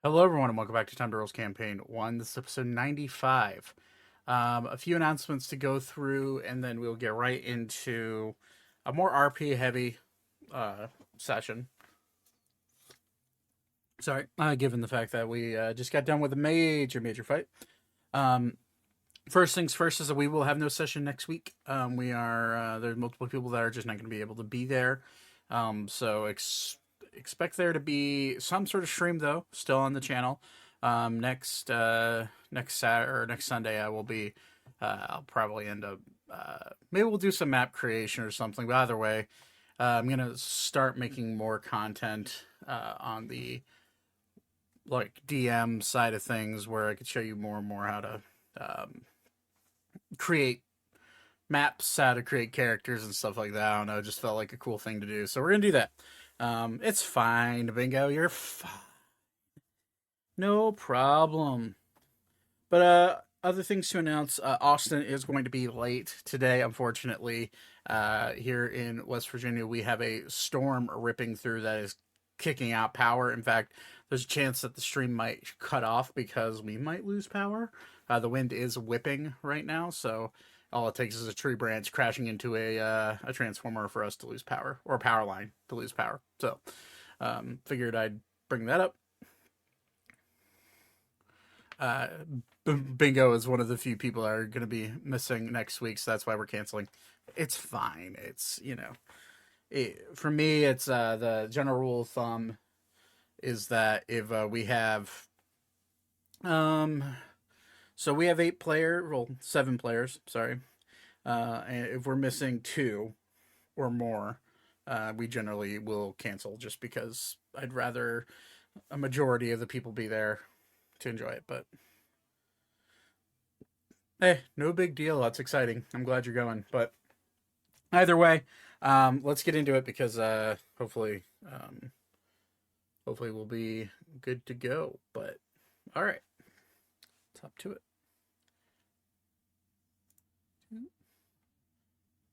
Hello, everyone, and welcome back to Time to Rolls Campaign 1. This is episode 95. A few announcements to go through, and then we'll get right into a more RP heavy session. Sorry, given the fact that we just got done with a major fight. First things first is that we will have no session next week. There's multiple people that are just not going to be able to be there. So expect there to be some sort of stream though, still on the channel. Next Saturday or next Sunday, I will be. I'll probably end up. Maybe we'll do some map creation or something. But either way, I'm gonna start making more content on the DM side of things, where I could show you more and more how to create maps, how to create characters and stuff like that. I don't know, it just felt like a cool thing to do. So we're gonna do that. It's fine, Bingo. You're fine. No problem. But other things to announce. Austin is going to be late today, unfortunately. Here in West Virginia, we have a storm ripping through that is kicking out power. In fact, there's a chance that the stream might cut off because we might lose power. The wind is whipping right now, so all it takes is a tree branch crashing into a transformer for us to lose power, or a power line to lose power. So, figured I'd bring that up. Bingo is one of the few people that are going to be missing next week, so that's why we're canceling. It's fine. It's, for me, it's the general rule of thumb is that if we have, so we have 7 players, sorry. And if we're missing 2 or more, we generally will cancel just because I'd rather a majority of the people be there to enjoy it. But hey, no big deal. That's exciting. I'm glad you're going. But either way, let's get into it because hopefully we'll be good to go. But all right, let's hop to it.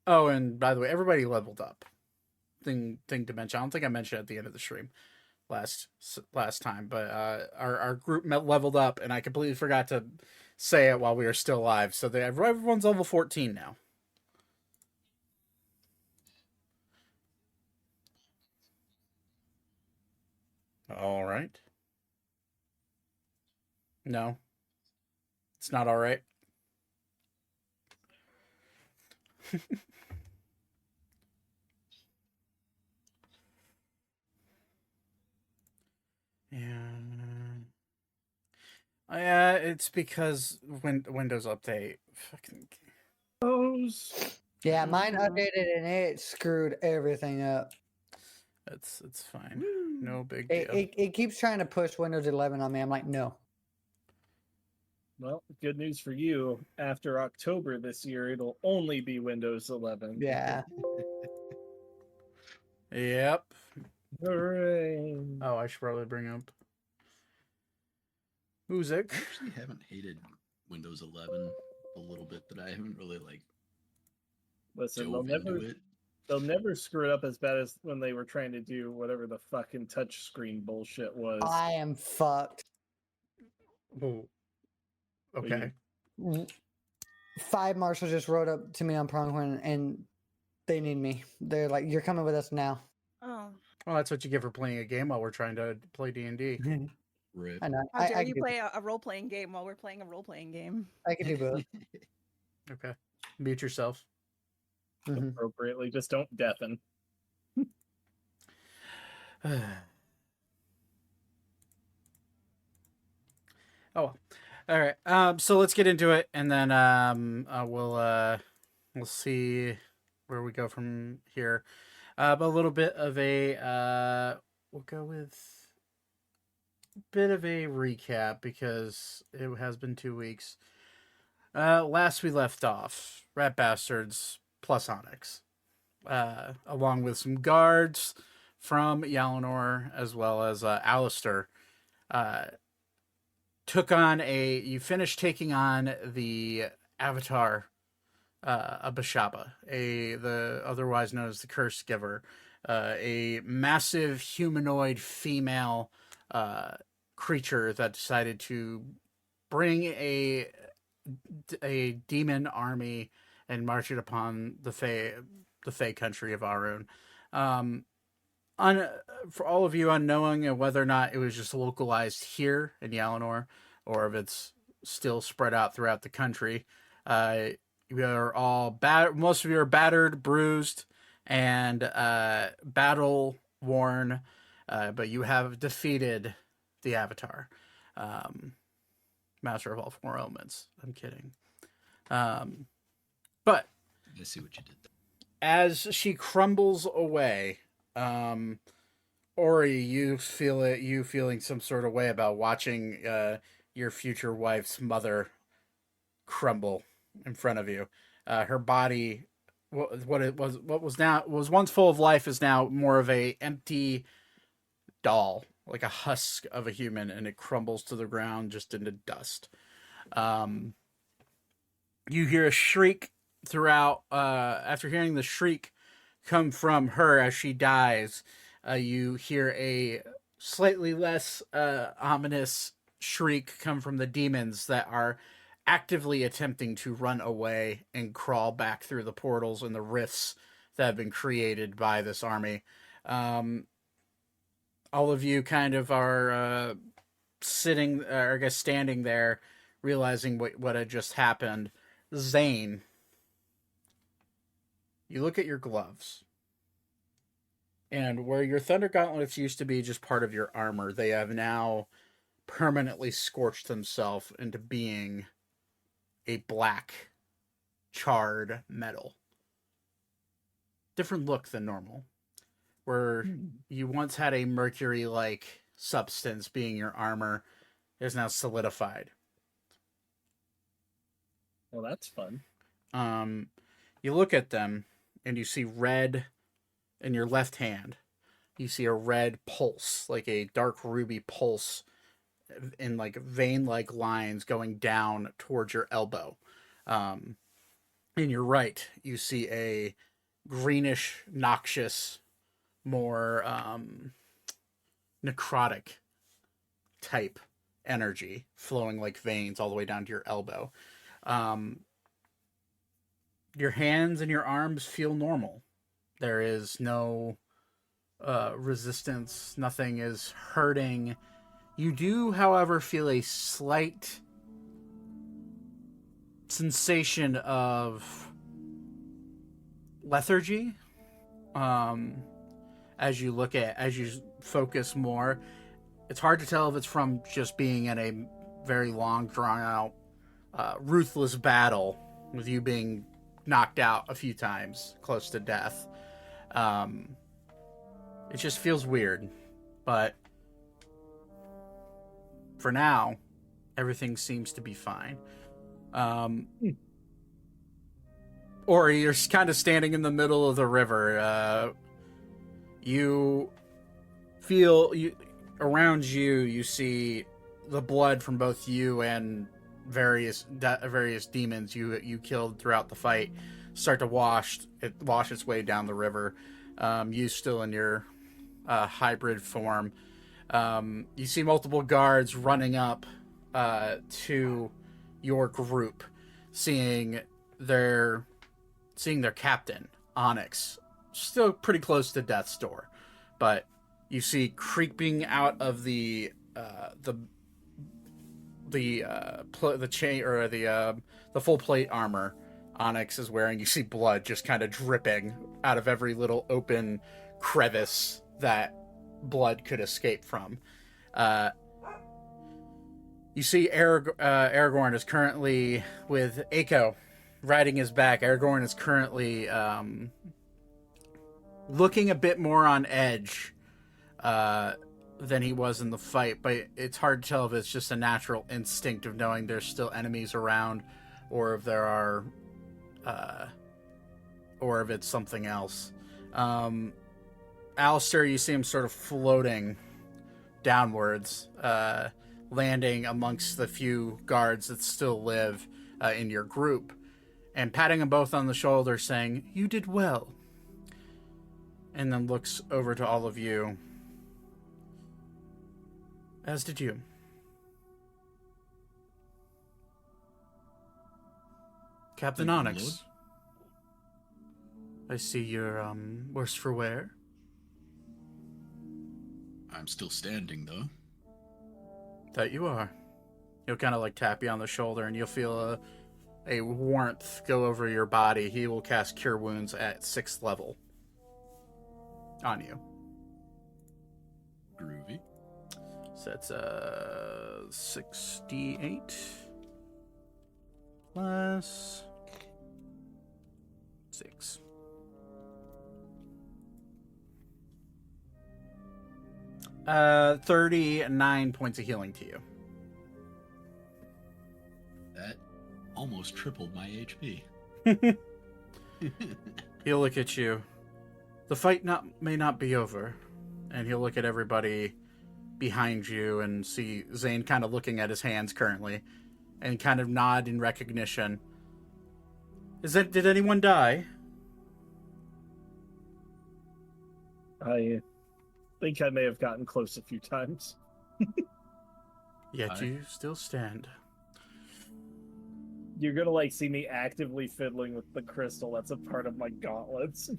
Oh, and by the way, everybody leveled up. Thing to mention. I don't think I mentioned at the end of the stream last time, but our group leveled up, and I completely forgot to say it while we were still live. So everyone's level 14 now. All right. No, it's not all right. Yeah, it's because Windows Update. Fucking. Yeah, mine updated and it screwed everything up. It's fine. No big deal. It keeps trying to push Windows 11 on me. I'm like, no. Well, good news for you. After October this year, it'll only be Windows 11. Yeah. Yep. Hooray. Oh, I should probably bring up music. I actually haven't hated Windows 11 a little bit, but I haven't really Listen, dove into it. They'll never screw it up as bad as when they were trying to do whatever the fucking touchscreen bullshit was. I am fucked. Oh. Okay. 5 marshals just rode up to me on Pronghorn and they need me. They're like, "You're coming with us now." Oh. Well, that's what you get for playing a game while we're trying to play D&D. Rip. I know. How dare I you can play a role-playing game while we're playing a role-playing game? I can do both. Okay. Mute yourself. Appropriately, just don't deafen. Oh, all right. So let's get into it, and then we'll see where we go from here. But a little bit of a we'll go with a bit of a recap because it has been 2 weeks. Last we left off, Rat Bastards plus Onyx, along with some guards from Yalinor as well as Alistair. You finished taking on the Avatar Bashaba, the otherwise known as the Curse Giver, a massive humanoid female creature that decided to bring a demon army and march it upon the Fey country of Arun. For all of you unknowing of whether or not it was just localized here in Yalinor, or if it's still spread out throughout the country, you are all most of you are battered, bruised, and battle worn, but you have defeated the Avatar, Master of all four elements. I'm kidding. But I see what you did there. as she crumbles away, Ori, you feeling some sort of way about watching your future wife's mother crumble in front of you. Her body, what was once full of life, is now more of a empty doll, like a husk of a human, and it crumbles to the ground just into dust. You hear a shriek throughout. After hearing the shriek come from her as she dies, you hear a slightly less ominous shriek come from the demons that are actively attempting to run away and crawl back through the portals and the rifts that have been created by this army. All of you kind of are sitting, or I guess standing there, realizing what had just happened. Zane, you look at your gloves, and where your Thunder Gauntlets used to be just part of your armor, they have now permanently scorched themselves into being a black, charred metal. Different look than normal. Where you once had a mercury-like substance being your armor, is now solidified. Well, that's fun. You look at them, and you see red in your left hand. You see a red pulse, like a dark ruby pulse, in like vein-like lines going down towards your elbow. In your right, you see a greenish, noxious, more necrotic type energy flowing like veins all the way down to your elbow. Your hands and your arms feel normal. There is no resistance. Nothing is hurting. You do, however, feel a slight sensation of lethargy. As you focus more, it's hard to tell if it's from just being in a very long, drawn out, ruthless battle with you being knocked out a few times, close to death. It just feels weird, but for now, everything seems to be fine. Or you're kind of standing in the middle of the river. You feel around you. You see the blood from both you and various demons you killed throughout the fight start to wash its way down the river. You still in your hybrid form. You see multiple guards running up to your group, seeing their captain, Onyx, still pretty close to death's door, but you see creeping out of the chain, or the full plate armor Onyx is wearing. You see blood just kind of dripping out of every little open crevice that blood could escape from. You see Aragorn is currently with Aiko riding his back. Aragorn is currently looking a bit more on edge than he was in the fight, but it's hard to tell if it's just a natural instinct of knowing there's still enemies around, or if there are, or if it's something else. Alistair, you see him sort of floating downwards, landing amongst the few guards that still live in your group, and patting them both on the shoulder, saying, "You did well." And then looks over to all of you. "As did you." Captain Thank you, Onyx. Lord. I see you're worse for wear. I'm still standing, though. That you are. He'll kind of like tap you on the shoulder, and you'll feel a warmth go over your body. He will cast Cure Wounds at 6th level on you. Groovy. So that's 68 plus 6. Uh, 39 points of healing to you. That almost tripled my HP. He'll look at you. The fight may not be over. And he'll look at everybody behind you and see Zane kind of looking at his hands currently and kind of nod in recognition. Did anyone die? I think I may have gotten close a few times. Yet Aye. you still stand. You're gonna like see me actively fiddling with the crystal. That's a part of my gauntlets.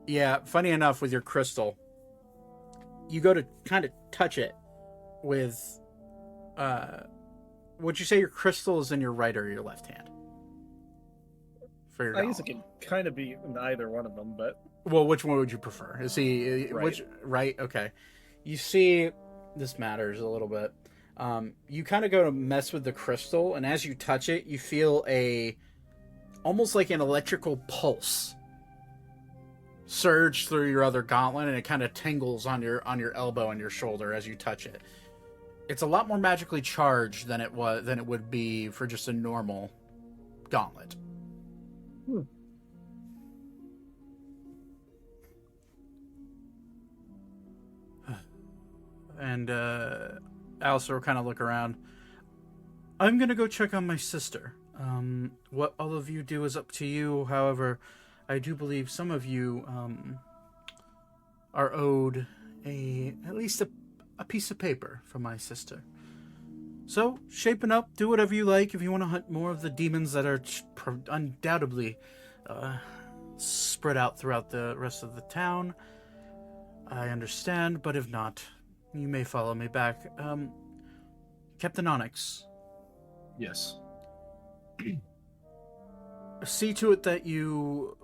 Yeah, funny enough, with your crystal, you go to kind of touch it with, would you say your crystal is in your right or your left hand? For your I guess it gauntlet. can kind of be in either one of them, but Well, which one would you prefer? Is he Right. which right? Okay. You see, this matters a little bit. You kind of go to mess with the crystal, and as you touch it, you feel almost like an electrical pulse surge through your other gauntlet, and it kind of tingles on your elbow and your shoulder as you touch it. It's a lot more magically charged than it would be for just a normal gauntlet. And Alistair will kind of look around. I'm gonna go check on my sister. What all of you do is up to you. However, I do believe some of you are owed at least a piece of paper from my sister. So, shaping up, do whatever you like. If you want to hunt more of the demons that are undoubtedly spread out throughout the rest of the town, I understand. But if not, you may follow me back. Captain Onyx, Yes. see to it that you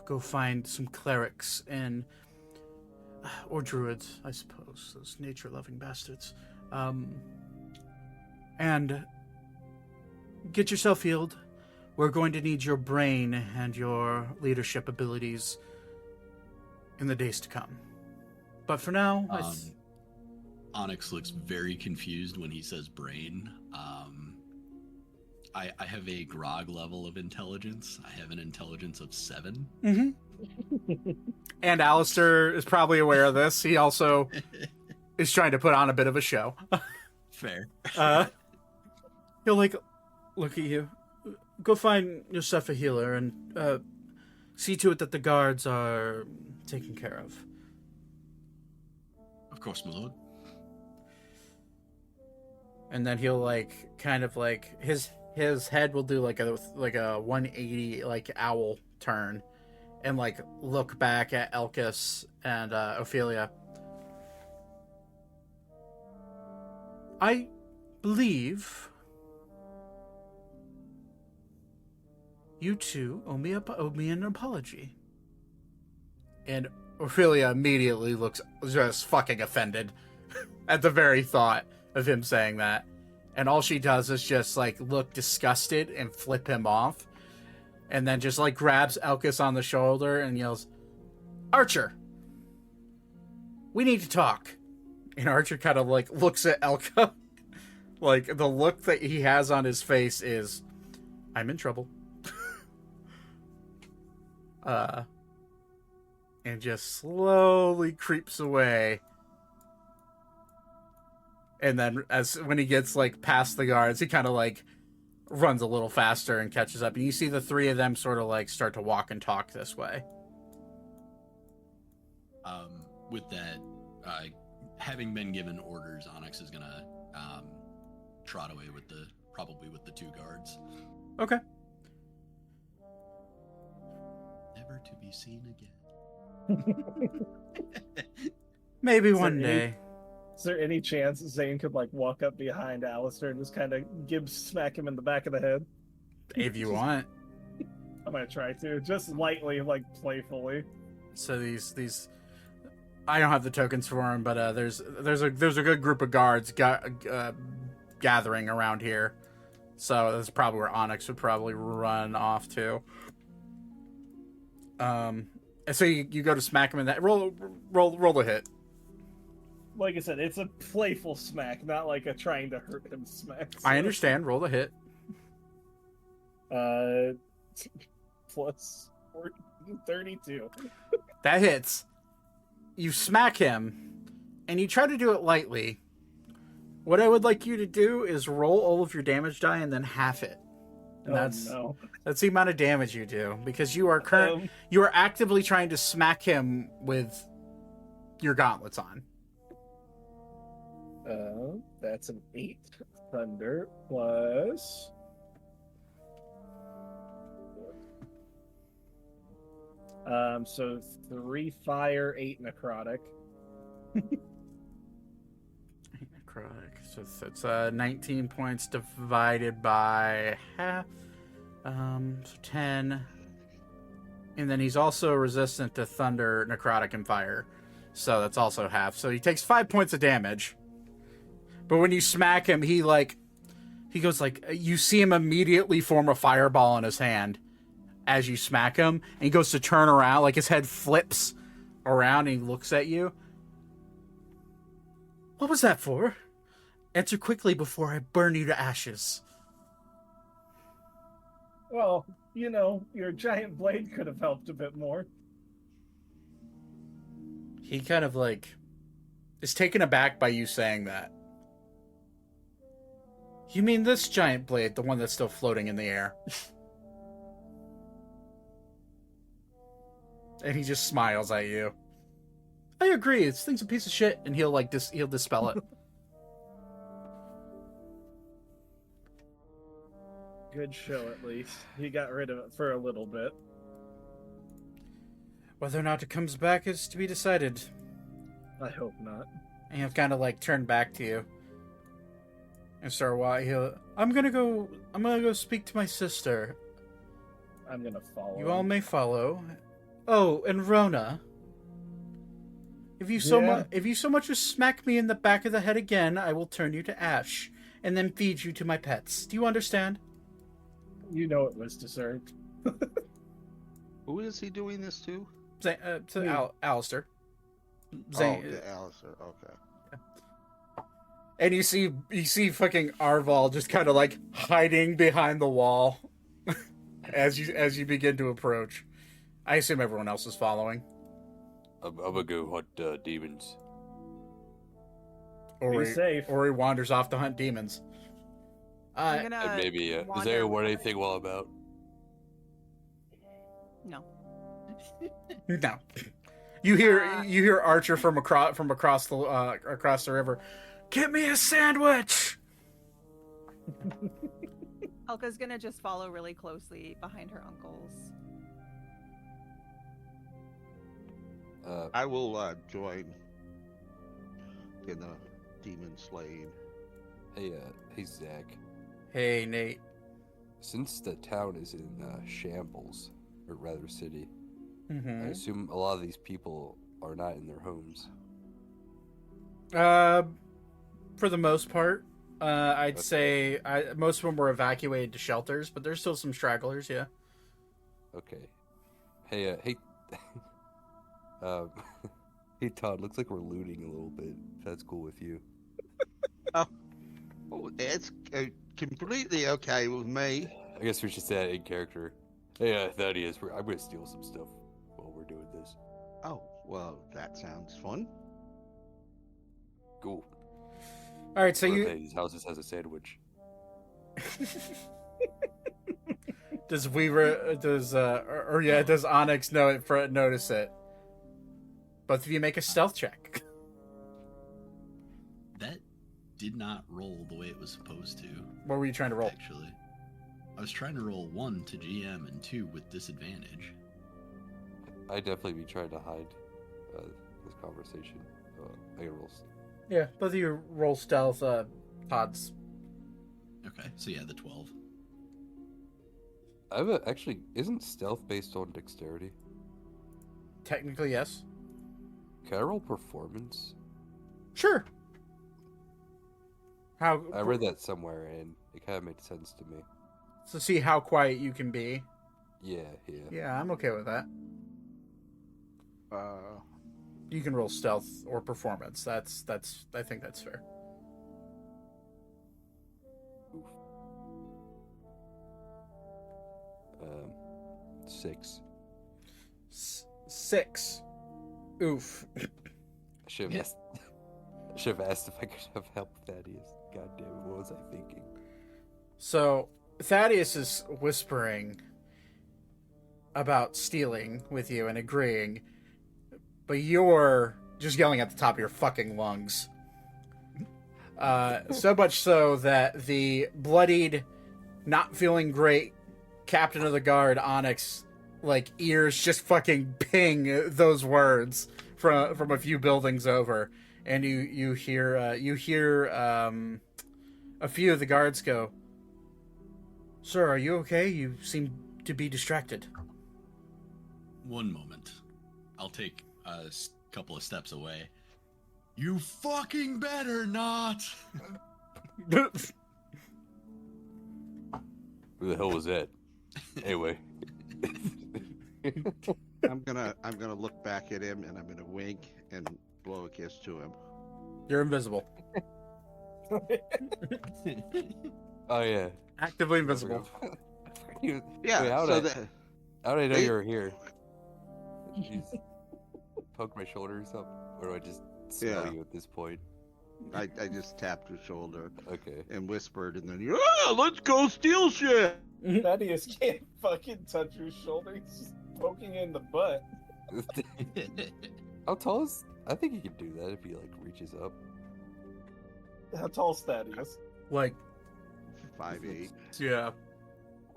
go find some clerics or druids, I suppose, those nature-loving bastards, and get yourself healed. We're going to need your brain and your leadership abilities in the days to come. But for now, Onyx looks very confused when he says brain. I have a grog level of intelligence. I have an intelligence of 7. Mm-hmm. And Alistair is probably aware of this. He also is trying to put on a bit of a show. Fair. He'll look at you. Go find yourself a healer and see to it that the guards are taken care of. Of course, my lord. And then he'll his head will do like a 180 owl turn and look back at Elkis and Ophelia. I believe you two owe me an apology. And Ophelia immediately looks just fucking offended at the very thought of him saying that. And all she does is just look disgusted and flip him off. And then just grabs Elkis on the shoulder and yells, "Archer, we need to talk." And Archer kind of looks at Elka. The look that he has on his face is, I'm in trouble. And just slowly creeps away. And then when he gets past the guards, he kind of runs a little faster and catches up. And you see the three of them sort of start to walk and talk this way. With that, having been given orders, Onyx is gonna trot away with the probably with the 2 guards. Okay. Never to be seen again. Maybe Is there one any- day. Is there any chance Zane could like walk up behind Alistair and just kind of smack him in the back of the head? If you want. I'm gonna try to, just lightly, like playfully. So these I don't have the tokens for him, but there's a good group of guards gathering around here. So that's probably where Onyx would probably run off to. And so you go to smack him in that roll the hit. Like I said, it's a playful smack, not like a trying to hurt him smack. I so- understand. Roll the hit. Plus 32. That hits. You smack him, and you try to do it lightly. What I would like you to do is roll all of your damage die and then half it. And No. that's the amount of damage you do, because you are you are actively trying to smack him with your gauntlets on. That's an 8 thunder plus. So 3 fire, 8 necrotic. Necrotic. So it's 19 points divided by half. So 10. And then he's also resistant to thunder, necrotic, and fire. So that's also half. So he takes 5 points of damage. But when you smack him, he goes like, you see him immediately form a fireball in his hand as you smack him. And he goes to turn around, like his head flips around and he looks at you. What was that for? Answer quickly before I burn you to ashes. Well, your giant blade could have helped a bit more. He kind of is taken aback by you saying that. You mean this giant blade, the one that's still floating in the air? And he just smiles at you. I agree, this thing's a piece of shit, and he'll he'll dispel it. Good show, at least. He got rid of it for a little bit. Whether or not it comes back is to be decided. I hope not. And he'll kind of turn back to you. And start walking. I'm gonna go speak to my sister. I'm gonna follow. You all may follow. Oh, and Rona. If you so much as smack me in the back of the head again, I will turn you to ash, and then feed you to my pets. Do you understand? You know it was deserved. Who is he doing this to? Alistair. Oh, yeah, Alistair. Okay. And you see fucking Arval just kind of hiding behind the wall as you begin to approach. I assume everyone else is following. I'm gonna go hunt demons. Or Be safe. Or he wanders off to hunt demons. I'm gonna And maybe, does wander anyone over- anything well about? No. No. You hear Archer from across the river. Get me a sandwich. Elka's gonna just follow really closely behind her uncles. I will join in the demon slaying. Hey Zach. Hey Nate. Since the town is in shambles, or rather city, I Mm-hmm. assume a lot of these people are not in their homes. For the most part, I'd say most of them were evacuated to shelters, but there's still some stragglers. Yeah. Okay. Hey, hey Todd. Looks like we're looting a little bit. If that's cool with you. Oh, it's completely okay with me. I guess we should say that in character. Hey, Thaddeus, I'm gonna steal some stuff while we're doing this. Oh, well, that sounds fun. Cool. All right, so One of you Thaddeus' houses has a sandwich. does Weaver does does Onyx notice it? Both of you make a stealth check. That did not roll the way it was supposed to. What were you trying to roll? Actually, I was trying to roll 1 to GM and 2 with disadvantage. I'd definitely be trying to hide this conversation. I can roll. Yeah, both of you roll stealth, Todd's. Okay, so yeah, the 12. I have actually, isn't stealth based on dexterity? Technically, yes. Can I roll performance? Sure. How? I read that somewhere and it kind of made sense to me. To see how quiet you can be. Yeah. Yeah, I'm okay with that. You can roll stealth or performance. That's. I think that's fair. Oof. 6. 6. Oof. I should have asked if I could have helped Thaddeus. God damn it, what was I thinking? So Thaddeus is whispering about stealing with you and agreeing, but you're just yelling at the top of your fucking lungs. So much so that the bloodied, not feeling great captain of the guard, Onyx, like, ears just fucking ping those words from a few buildings over. And you hear a few of the guards go, "Sir, are you okay? You seem to be distracted." One moment. I'll take a couple of steps away. You fucking better not! Who the hell was that? Anyway. I'm gonna look back at him and I'm gonna wink and blow a kiss to him. You're invisible. Oh yeah. Actively invisible. Yeah. Wait, how so did I know they- you were here? You just poke my shoulder or something? Or do I just smell Yeah. you at this point? I just tapped his shoulder Okay. and whispered, and then yeah, let's go steal shit. Thaddeus can't fucking touch your shoulder. He's just poking you in the butt. How tall is... I think he could do that if he, like, reaches up. How tall's Thaddeus? Like, 5'8". yeah.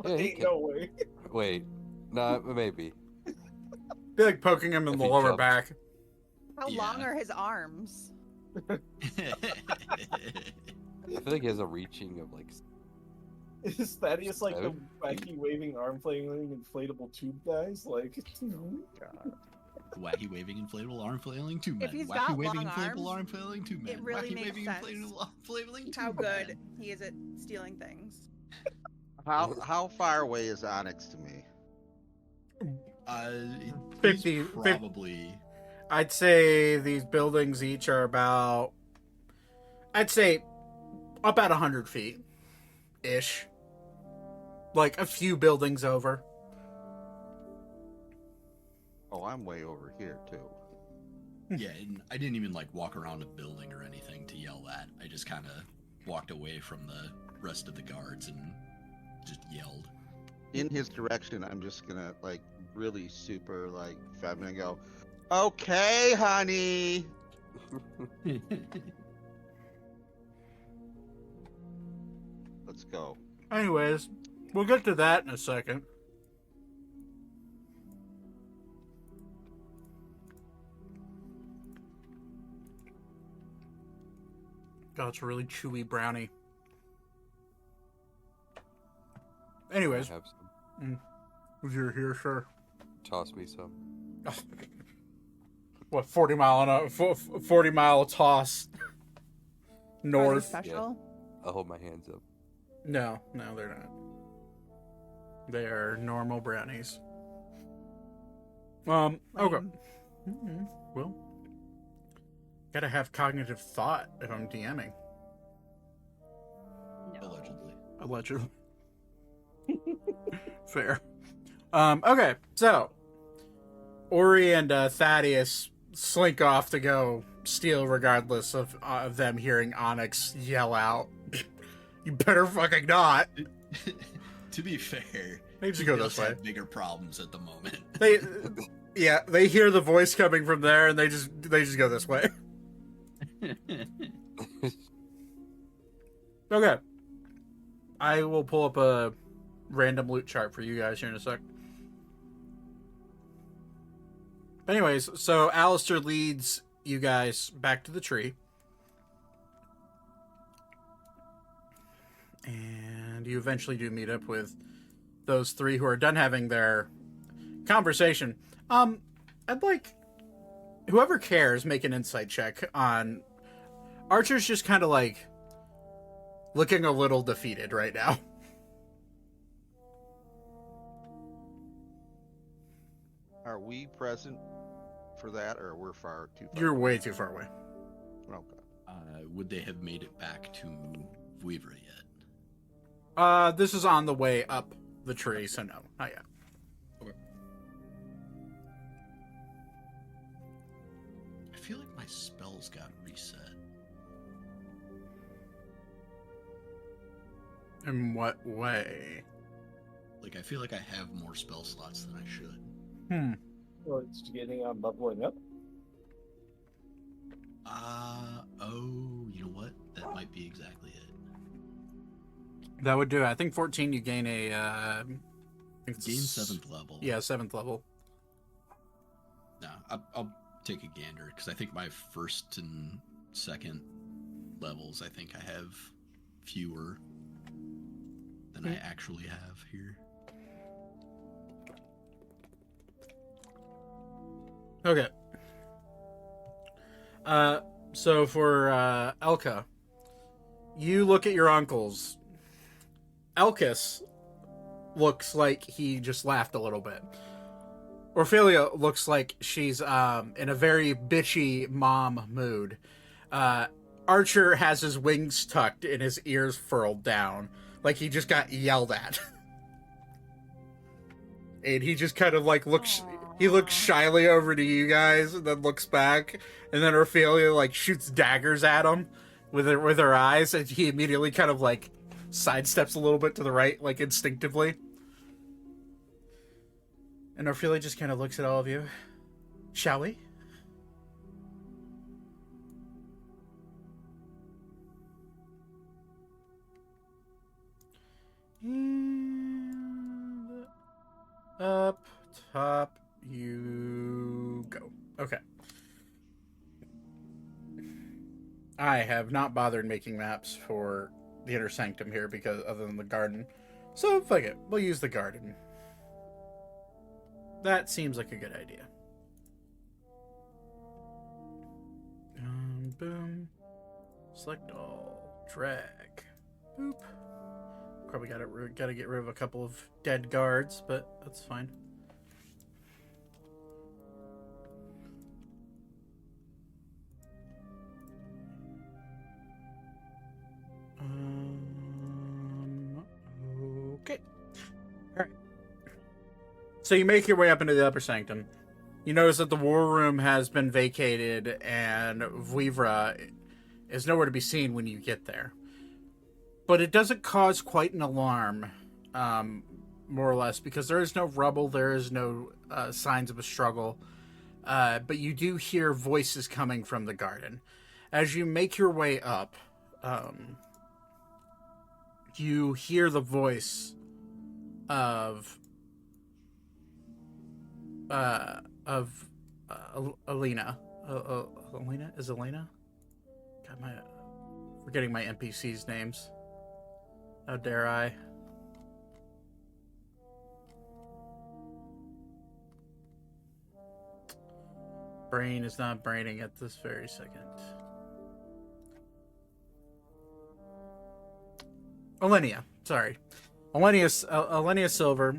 Yeah, he Ain't can... no way. Wait. Nah, maybe. Be like poking him in If the he lower jumped. back. How Yeah. long are his arms? I feel like he has a reaching of, like... Is Thaddeus like the Seven? wacky waving arm flailing inflatable tube guys? Like, Wacky waving inflatable arm flailing 2 men. If he's Wacky got waving long inflatable arms, arm flailing 2 men. it really Wacky makes waving sense inflatable arm flailing 2 How good men. he is at stealing things. How far away is Onyx to me? He's 50 probably... I'd say these buildings each are about, I'd say about 100 feet ish. Like a few buildings over. Oh, I'm way over here too. Yeah, and I didn't even like walk around a building or anything to yell that. I just kind of walked away from the rest of the guards and just yelled. In his direction, I'm just gonna like really super like feminine go, "Okay, honey." Let's go. Anyways, we'll get to that in a second. God, it's a really chewy brownie. Anyways, I have some. if you're here, sure. Toss me some. What, 40 mile toss Are they north? special? I'll hold my hands up. No, they're not. They are normal brownies. Okay. Lame. Well, gotta have cognitive thought if I'm DMing. No. Allegedly. Allegedly. Fair. Okay, so Ori and Thaddeus slink off to go steal, regardless of them hearing Onyx yell out, "You better fucking not!" To be fair, They just he go does this way. have bigger problems at the moment. They hear the voice coming from there, and they just go this way. Okay. I will pull up a random loot chart for you guys here in a sec. But anyways, so Alistair leads you guys back to the tree. And you eventually do meet up with those three who are done having their conversation. I'd like whoever cares make an insight check on Archer's just kind of like looking a little defeated right now. Are we present for that, or we're far too far? You're way too far away. Okay. Would they have made it back to Vouivre yet? This is on the way up the tree, so no, not yet. Okay. I feel like my spells got reset. In what way? Like, I feel like I have more spell slots than I should. Well, it's getting on bubbling up. Oh, you know what? That might be exactly it. That would do it. I think 14 you gain a... I think it's Gain 7th level. Yeah, 7th level. No, I'll take a gander, because I think my first and second levels, I think I have fewer than I actually have here. Okay. So for Elka, you look at your uncles. Elkis looks like he just laughed a little bit. Ophelia looks like she's in a very bitchy mom mood. Archer has his wings tucked and his ears furled down, like he just got yelled at. And he just kind of like looks... He looks shyly over to you guys and then looks back. And then Ophelia like shoots daggers at him with her eyes. And he immediately kind of like sidesteps a little bit to the right, like instinctively. And Ophelia just kind of looks at all of you. Shall we? And up top you go. Okay. I have not bothered making maps for the Inner Sanctum here because other than the garden. So fuck it. We'll use the garden. That seems like a good idea. Boom. Select all. Drag. Boop. Probably gotta get rid of a couple of dead guards, but that's fine. Okay. Alright. So you make your way up into the upper sanctum. You notice that the war room has been vacated and Vouivre is nowhere to be seen when you get there. But it doesn't cause quite an alarm, more or less, because there is no rubble, there is no signs of a struggle. But you do hear voices coming from the garden. As you make your way up, you hear the voice of Alina. Alina? Is Elena? God, forgetting my NPCs' names. How dare I? Brain is not braining at this very second. Alenia, sorry. Alenia Silver.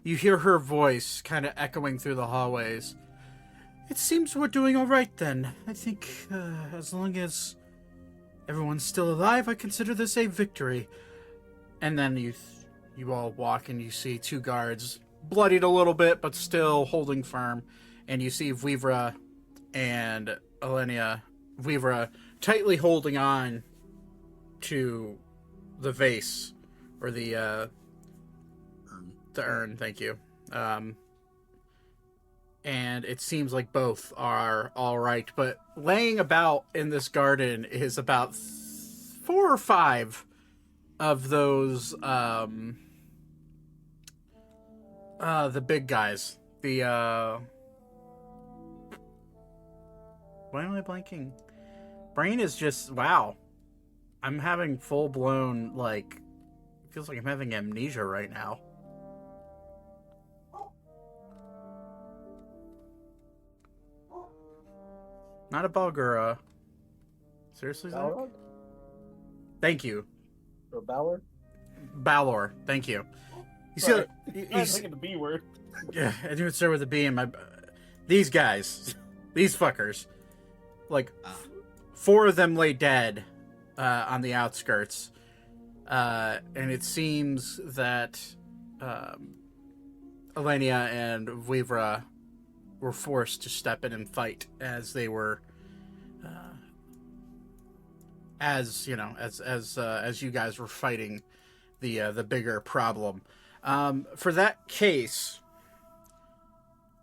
You hear her voice kind of echoing through the hallways. It seems we're doing all right then. I think as long as everyone's still alive, I consider this a victory. And then you all walk and you see two guards, bloodied a little bit, but still holding firm. And you see Vouivre and Alenia. Vouivre tightly holding on to the vase, or the urn, thank you. And it seems like both are all right, but laying about in this garden is about 4 or 5 of those the big guys. The why am I blanking? Brain is just wow. I'm having full blown like feels like I'm having amnesia right now. Not a Balgura. Seriously, Zach? Balrog? Thank you. Or Balor? Balor. Thank you. You see, Sorry. I was he's, thinking the B word. yeah, I knew it started with a B in my. These guys, these fuckers, like, 4 of them lay dead on the outskirts, and it seems that Elenia and Vouivre were forced to step in and fight as they were, as you know, as you guys were fighting the bigger problem. For that case,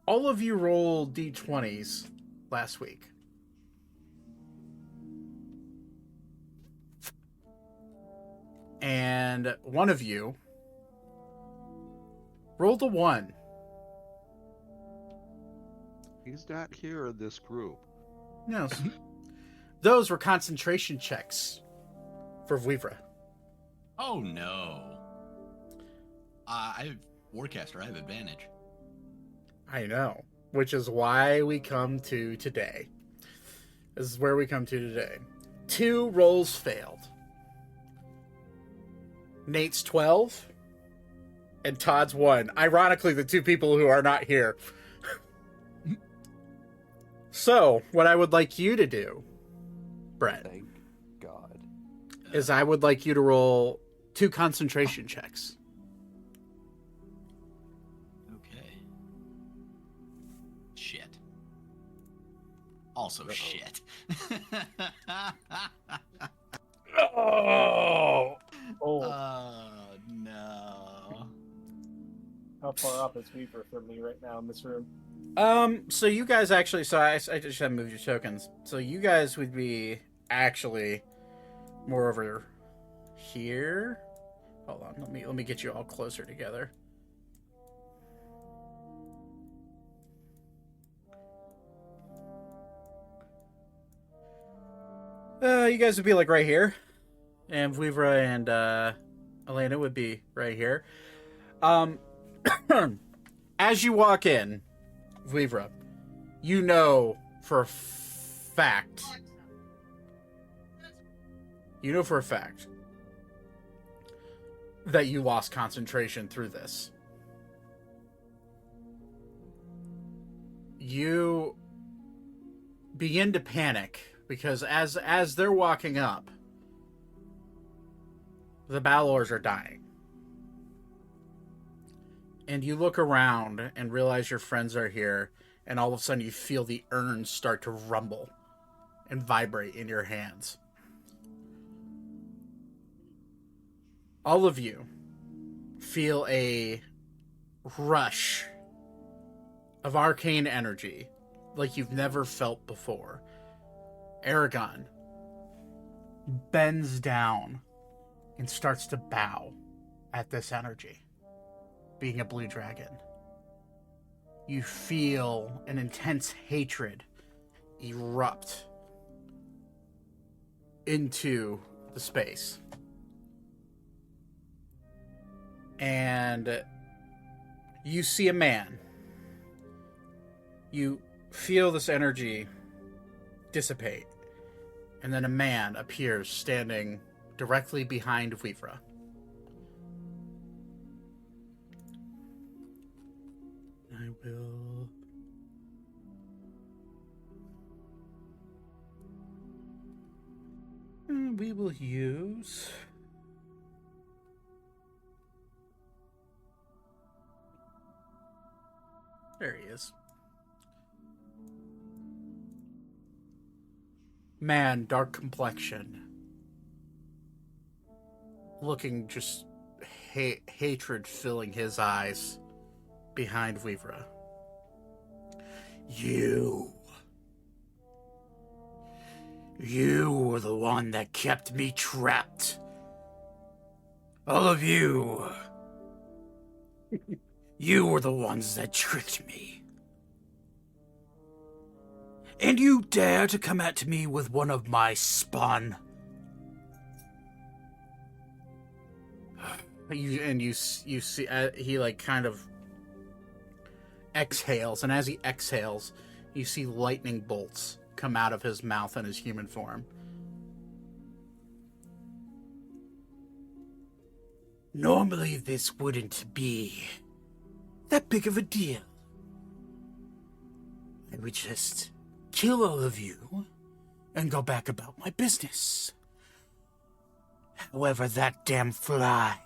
all of you rolled d20s last week. And one of you rolled a 1. He's not here in this group. No. Those were concentration checks for Vouivre. Oh no. I have Warcaster. I have advantage. I know. Which is why we come to today. This is where we come to today. 2 rolls failed. Nate's 12 and Todd's 1. Ironically, the 2 people who are not here. So, what I would like you to do, Brett, Thank God. is I would like you to roll 2 concentration checks. Okay. Shit. Also shit. Oh! Oh, No. how far off is Weaver from me right now in this room? So you guys actually, so I just have moved your tokens. So you guys would be actually more over here. Hold on, let me get you all closer together. You guys would be like right here, and Vouivre and Elena would be right here. As you walk in, Vouivre, you know for a fact. You know for a fact that you lost concentration through this. You begin to panic because as they're walking up, the Balors are dying. And you look around and realize your friends are here, and all of a sudden you feel the urns start to rumble and vibrate in your hands. All of you feel a rush of arcane energy like you've never felt before. Aragon bends down and starts to bow at this energy. Being a blue dragon, you feel an intense hatred erupt into the space. And you see a man. You feel this energy dissipate. And then a man appears standing directly behind Vouivre. I will... We will use... There he is. Man, dark complexion. Looking just hatred filling his eyes behind Vouivre. You were the one that kept me trapped All of you. You were the ones that tricked me. And you dare to come at me with one of my spawn? You see, he like kind of exhales, and as he exhales, you see lightning bolts come out of his mouth in his human form. Normally, this wouldn't be that big of a deal. I would just kill all of you and go back about my business. However, that damn fly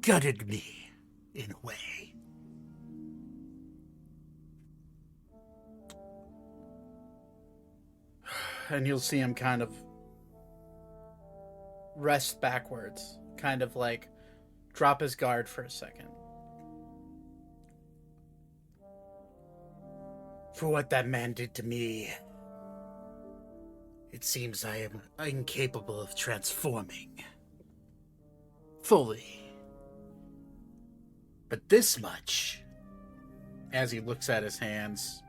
gutted me in a way. And you'll see him kind of rest backwards, kind of like drop his guard for a second. For what that man did to me, it seems I am incapable of transforming fully. But this much, as he looks at his hands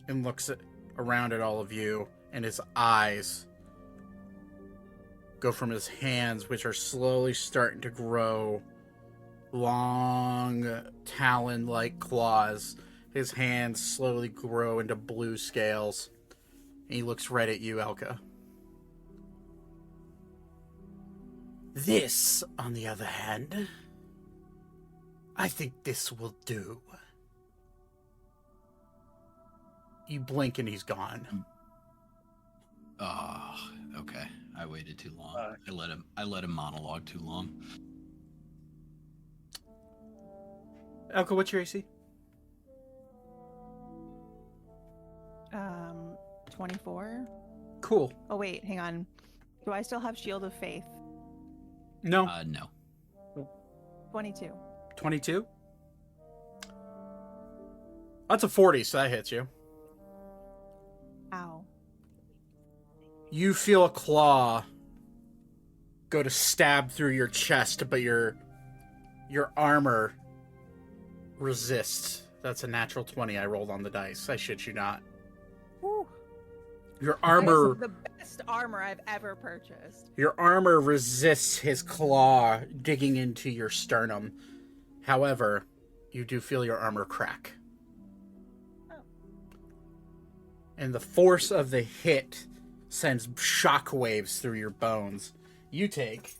and looks around at all of you, and his eyes go from his hands, which are slowly starting to grow long talon-like claws. His hands slowly grow into blue scales. And he looks right at you, Elka. This, on the other hand, I think this will do. You blink and he's gone. Oh, okay. I waited too long. I let him monologue too long. Elka, what's your AC? 24. Cool. Oh wait, hang on. Do I still have Shield of Faith? No. No. 22. 22? That's a 40, so that hits you. Ow. You feel a claw go to stab through your chest, but your armor resists. That's a natural 20 I rolled on the dice. I shit you not. Woo. Your armor... That is the best armor I've ever purchased. Your armor resists his claw digging into your sternum. However, you do feel your armor crack. Oh. And the force of the hit sends shockwaves through your bones. You take...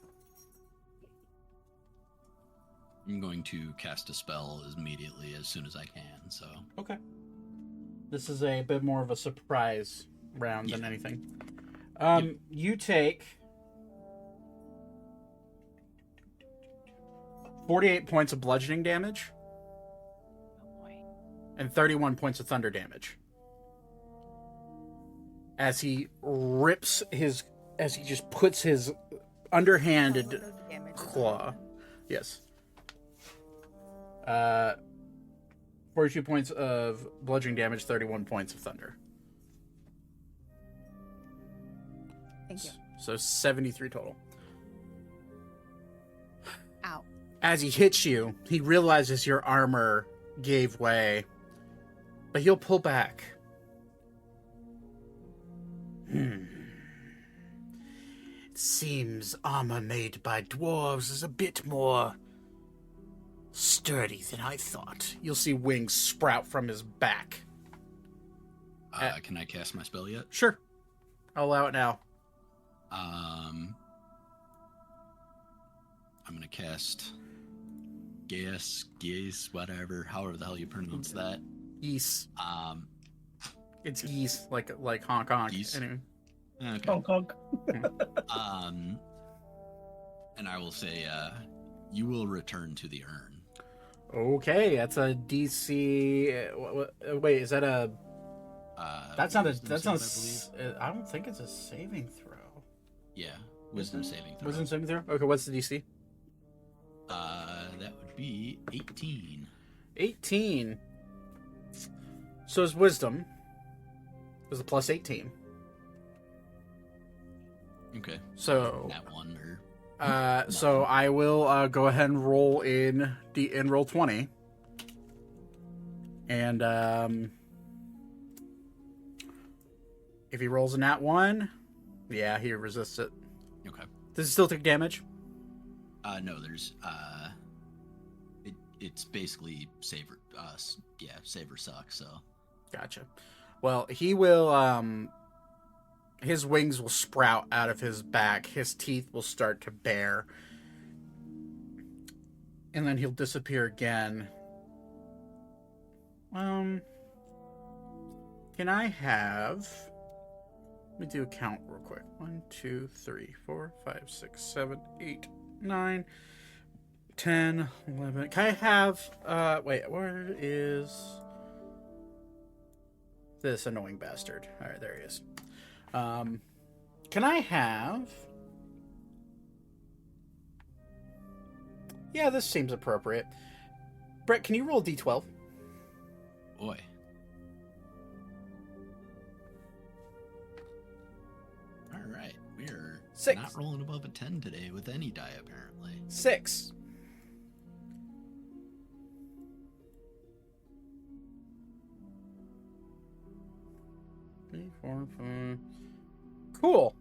I'm going to cast a spell immediately as soon as I can, so... Okay. This is a bit more of a surprise round than anything. You take 48 points of bludgeoning damage Oh boy. and 31 points of thunder damage. As he just puts his underhanded All of the damage is claw. on. Yes. 42 points of bludgeoning damage, 31 points of thunder. Thank you. So 73 total. Ow. As he hits you, he realizes your armor gave way, but he'll pull back. It seems armor made by dwarves is a bit more sturdy than I thought. You'll see wings sprout from his back. Can I cast my spell yet? Sure. I'll allow it now. I'm gonna cast Geese, whatever, however the hell you pronounce that. Geese. Um, It's geese, like honk honk. Geese? Anyway. okay. Honk honk. And I will say, you will return to the urn. Okay, that's a DC. Wait, is that a? That's not a. Wisdom That's not. save, I believe. I don't think it's a saving throw. Yeah, wisdom saving throw. Wisdom saving throw. Okay, what's the DC? That would be 18. 18. So his wisdom is a plus 18. Okay. So, That one or so I will go ahead and roll roll 20, and if he rolls a nat 1, yeah, he resists it. okay. Does it still take damage? No, there's it's basically save or save or suck. So Gotcha. Well, he will his wings will sprout out of his back. His teeth will start to bare. And then he'll disappear again. Can I have... Let me do a count real quick. 1, 2, 3, 4, 5, 6, 7, 8, 9, 10, 11. Can I have... wait, where is... this annoying bastard? Alright, there he is. Can I have... Yeah, this seems appropriate. Brett, can you roll a d12? boy. All right, we are 6. not rolling above a 10 today with any die apparently. 6. Three, 4, 5. Cool.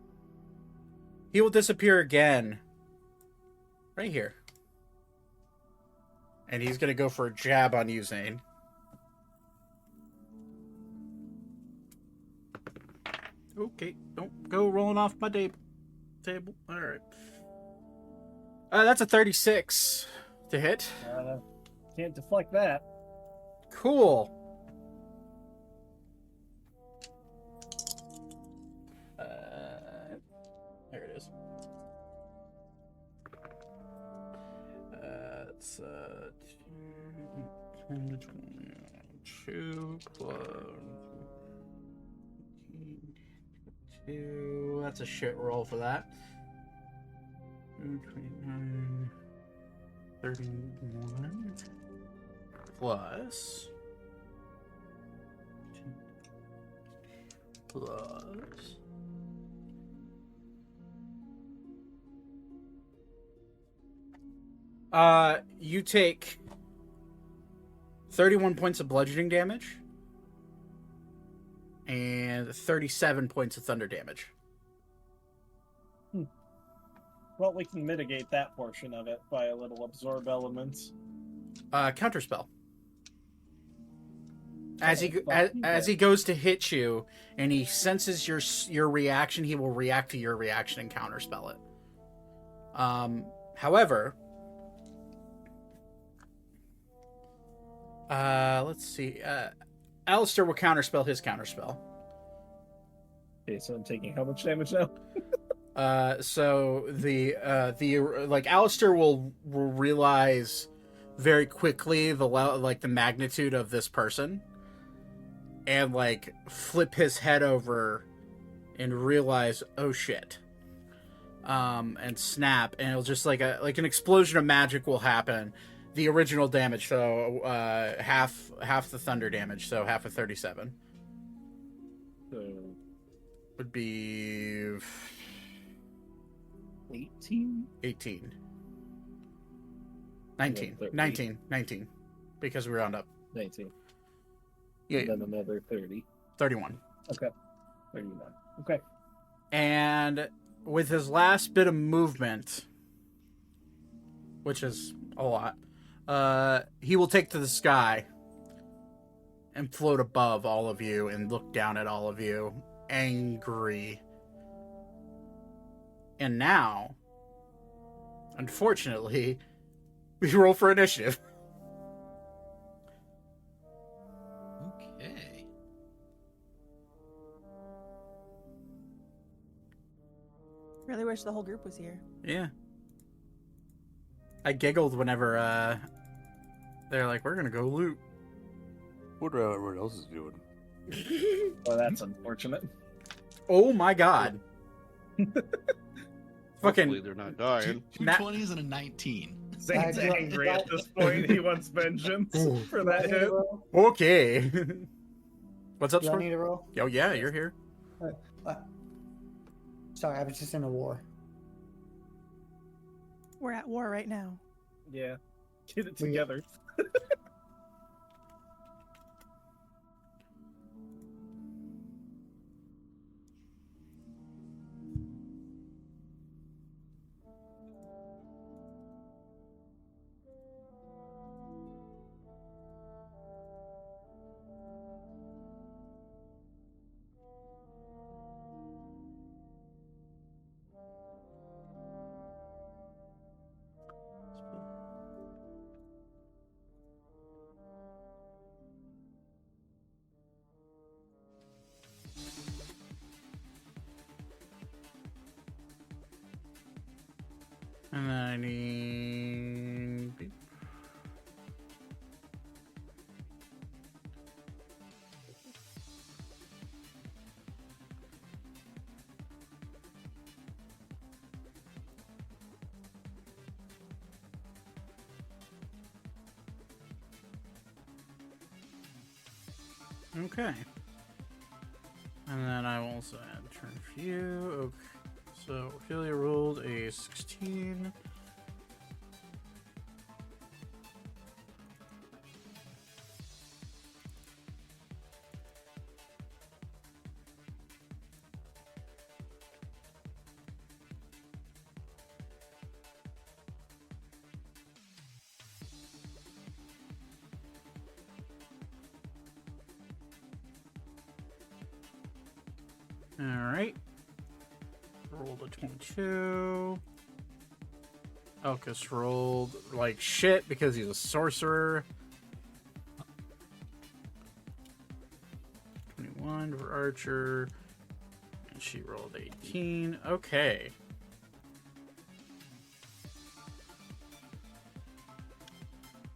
He will disappear again. Right here. And he's going to go for a jab on you, Zane. Okay, don't go rolling off my table. All right. That's a 36 to hit. Can't deflect that. Cool. There it is. It's 10 to 22 plus 2. That's a shit roll for that. 29, 31 plus you take 31 points of bludgeoning damage and 37 points of thunder damage. Well, we can mitigate that portion of it by a little absorb elements. Counterspell. As he goes to hit you and he senses your reaction, he will react to your reaction and counterspell it. However, let's see. Alistair will counterspell his counterspell. Okay, so I'm taking how much damage now? So the Alistair will realize very quickly the magnitude of this person, and flip his head over and realize, oh shit, and snap, and it'll just like an explosion of magic will happen. The original damage, so half the thunder damage, so half of 37 So would be 18? 18. 19. Yeah, 19, because we round up. 19. Yeah, And then another 30. 31. Okay. 31. Okay. And with his last bit of movement, which is a lot, he will take to the sky and float above all of you and look down at all of you, angry. And now, unfortunately, we roll for initiative. Okay. Really wish the whole group was here. Yeah. I giggled whenever they're like, we're gonna go loot. Wonder how everyone else is doing. Well, that's unfortunate. Oh my god. Hopefully Fucking they're not dying. Two Nat- 20s and a 19. Zane's I- angry at this point. He wants vengeance for that Do I need hit. to roll? okay. What's up, Do I Score? need to roll? Oh yeah, you're here. Sorry, I was just in a war. We're at war right now. Yeah. Get it We- together. And then I need. Okay. And then I will also add turn for you. Okay. So Ophelia rolled a 16. All right. Rolled a 22. Elkus rolled like shit because he's a sorcerer. 21 for Archer. And she rolled 18. Okay.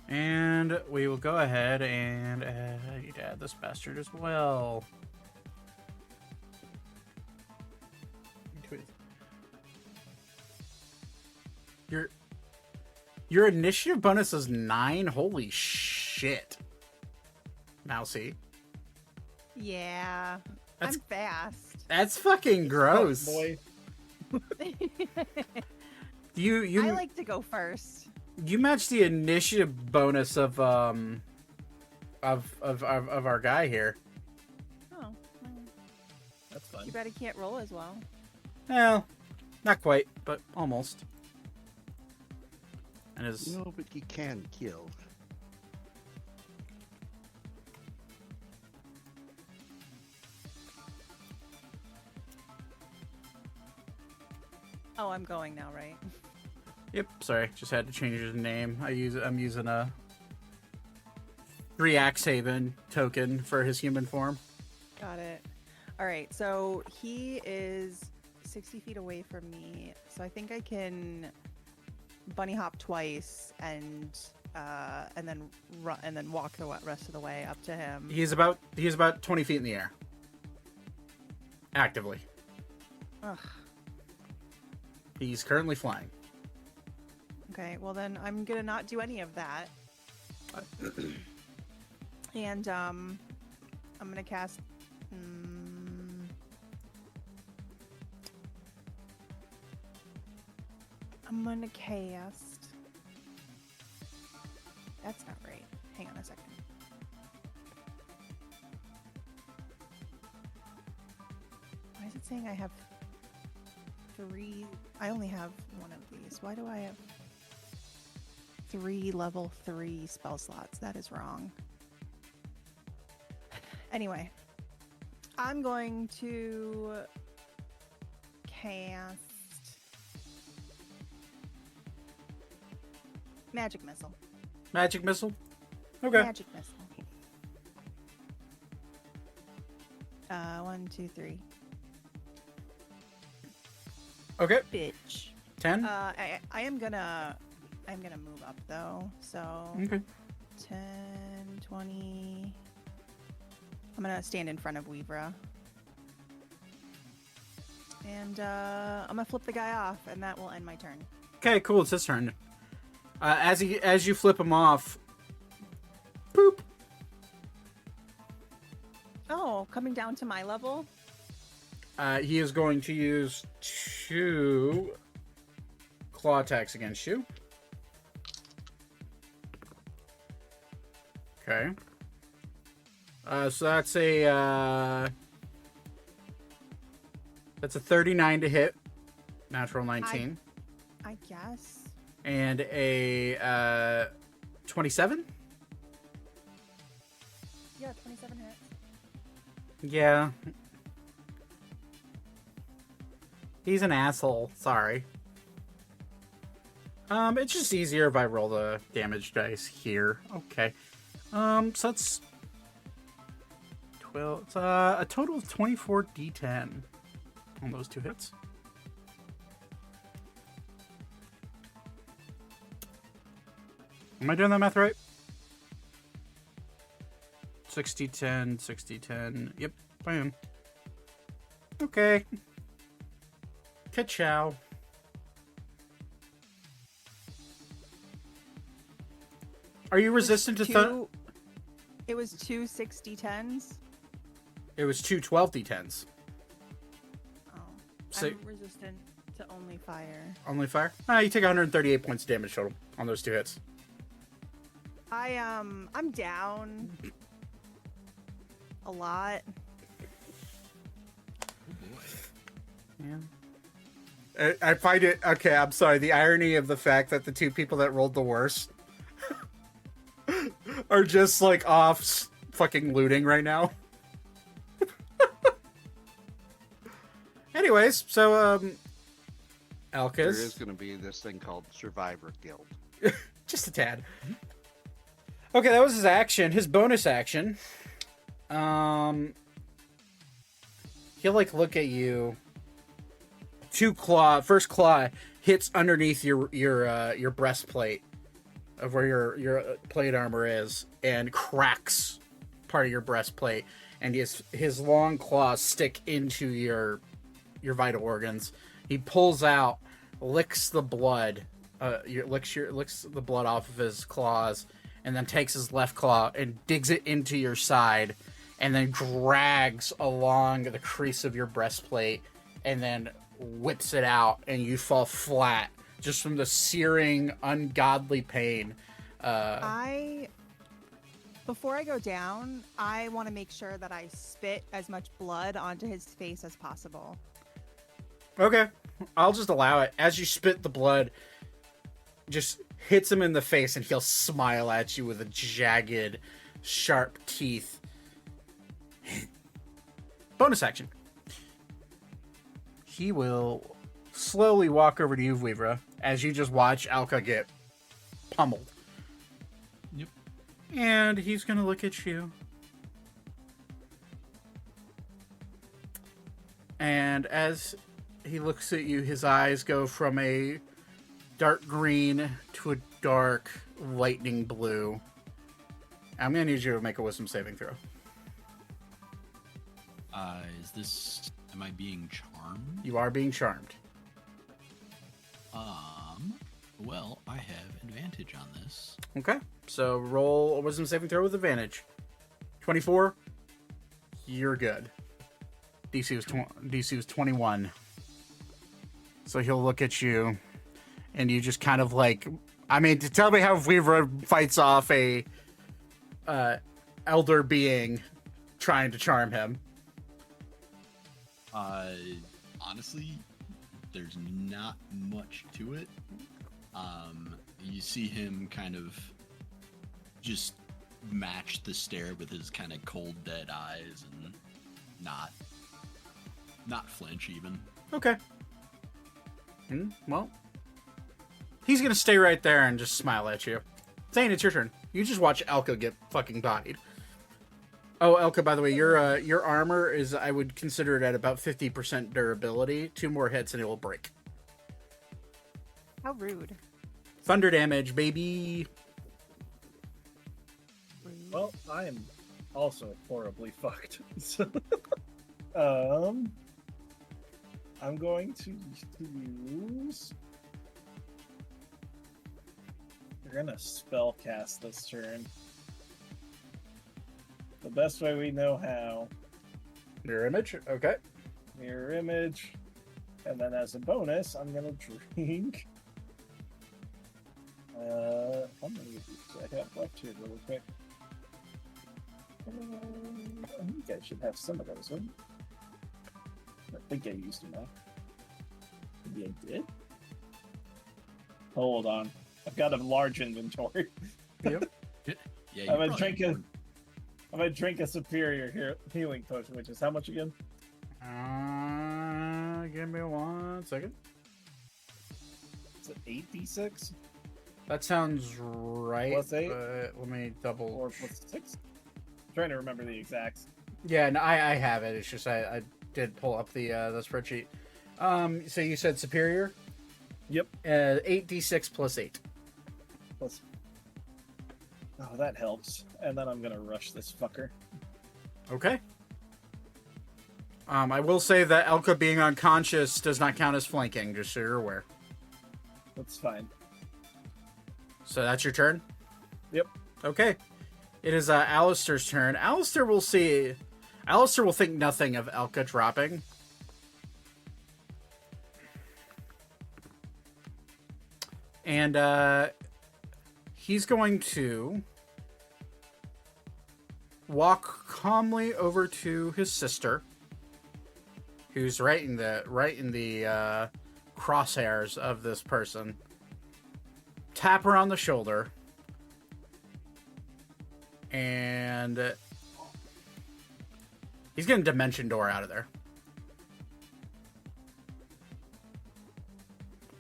And we will go ahead and add this bastard as well. Your initiative bonus is 9? Holy shit. Mousy. Yeah. That's- I'm fast. That's fucking gross. Oh, boy. You I like to go first. you match the initiative bonus of our guy here. Oh. Well, That's fine. too bad he can't roll as well. Well, not quite, but almost. And his No, but you can kill. Oh, I'm going now, right? Yep, sorry, just had to change his name. I'm using a 3 Axehaven token for his human form. Got it. All right, so he is 60 feet away from me, so I think I can bunny hop twice and then run and then walk the rest of the way up to him. He's about 20 feet in the air. Actively. Ugh. He's currently flying. Okay, well then I'm gonna not do any of that. And I'm gonna cast. I'm gonna cast. That's not right. Hang on a second. Why is it saying I have 3? I only have one of these. Why do I have 3 level 3 spell slots? That is wrong. Anyway, I'm going to cast Magic Missile. Magic missile? Okay. Magic Missile. 1, 2, 3. Okay. Bitch. 10? I'm gonna move up though. So Okay. 10, 20. I'm gonna stand in front of Vouivre. And I'm gonna flip the guy off, and that will end my turn. Okay, cool. It's his turn. As you flip him off, boop. Oh, coming down to my level? He is going to use 2 claw attacks against you. Okay. So that's a 39 to hit, natural 19, I guess. and a 27. Yeah, 27 hits. Yeah. He's an asshole. Sorry. It's just easier if I roll the damage dice here. Okay. So that's 12. It's a total of 24 d10 on those 2 hits. Am I doing that math right? 60, 10, 60, 10. Yep, I am. Okay. Ka-chow. Are you resistant to It was 2 60-10s. It was 2 12d10s. Oh. So- I'm resistant to only fire. Only fire? You take 138 points of damage total on those 2 hits. I'm down a lot. Oh boy. Yeah. I find it okay. I'm sorry. The irony of the fact that the 2 people that rolled the worst are just like off fucking looting right now. Anyways, so There Alcus, is going to be this thing called Survivor Guild. just a tad. Okay, that was his action. His bonus action. He'll like look at you. 2 claw, first claw hits underneath your breastplate of where your plate armor is, and cracks part of your breastplate, and his long claws stick into your vital organs. He pulls out, licks the blood, licks the blood off of his claws, and then takes his left claw and digs it into your side, and then drags along the crease of your breastplate, and then whips it out, and you fall flat just from the searing, ungodly pain. Before I go down, I want to make sure that I spit as much blood onto his face as possible. Okay, I'll just allow it. As you spit the blood, just hits him in the face, and he'll smile at you with a jagged, sharp teeth. Bonus action. He will slowly walk over to you, Vouivre, as you just watch Alka get pummeled. Yep. And he's going to look at you. And as he looks at you, his eyes go from a dark green to a dark lightning blue. I'm going to need you to make a wisdom saving throw. Am I being charmed? You are being charmed. Well, I have advantage on this. Okay. So roll a wisdom saving throw with advantage. 24. You're good. DC was 21. So he'll look at you, and you just kind of like, I mean, to tell me how Vouivre fights off a elder being trying to charm him. Honestly, there's not much to it. You see him kind of just match the stare with his kind of cold, dead eyes, and not flinch even. Okay. Well, he's gonna stay right there and just smile at you. Zane, it's your turn. You just watch Elka get fucking bodied. Oh, Elka, by the way, your armor is, I would consider it at about 50% durability. 2 more hits and it will break. How rude. Thunder damage, baby. Well, I am also horribly fucked. So, I'm going to use. We're gonna spell cast this turn. The best way we know how. Mirror image, okay. Mirror image. And then as a bonus, I'm gonna drink. How many of these do I have left here really quick? I think I should have some of those. Right? I think I used them all. Maybe I did? Hold on. I've got a large inventory. Yep. Yeah, I'm gonna drink a superior healing potion, which is how much again? Give me 1 second. Is it 8d6 That sounds right. Plus 8? But let me double. or plus 6? I'm trying to remember the exacts. Yeah, no, I have it. It's just I did pull up the spreadsheet. So you said superior? Yep. 8d6 plus 8. Plus. Oh, that helps. And then I'm gonna rush this fucker. Okay. I will say that Elka being unconscious does not count as flanking, just so you're aware. That's fine. So that's your turn? Yep. Okay. It is Alistair's turn. Alistair will think nothing of Elka dropping. And he's going to walk calmly over to his sister, who's right in the crosshairs of this person. Tap her on the shoulder, and he's getting Dimension Door out of there.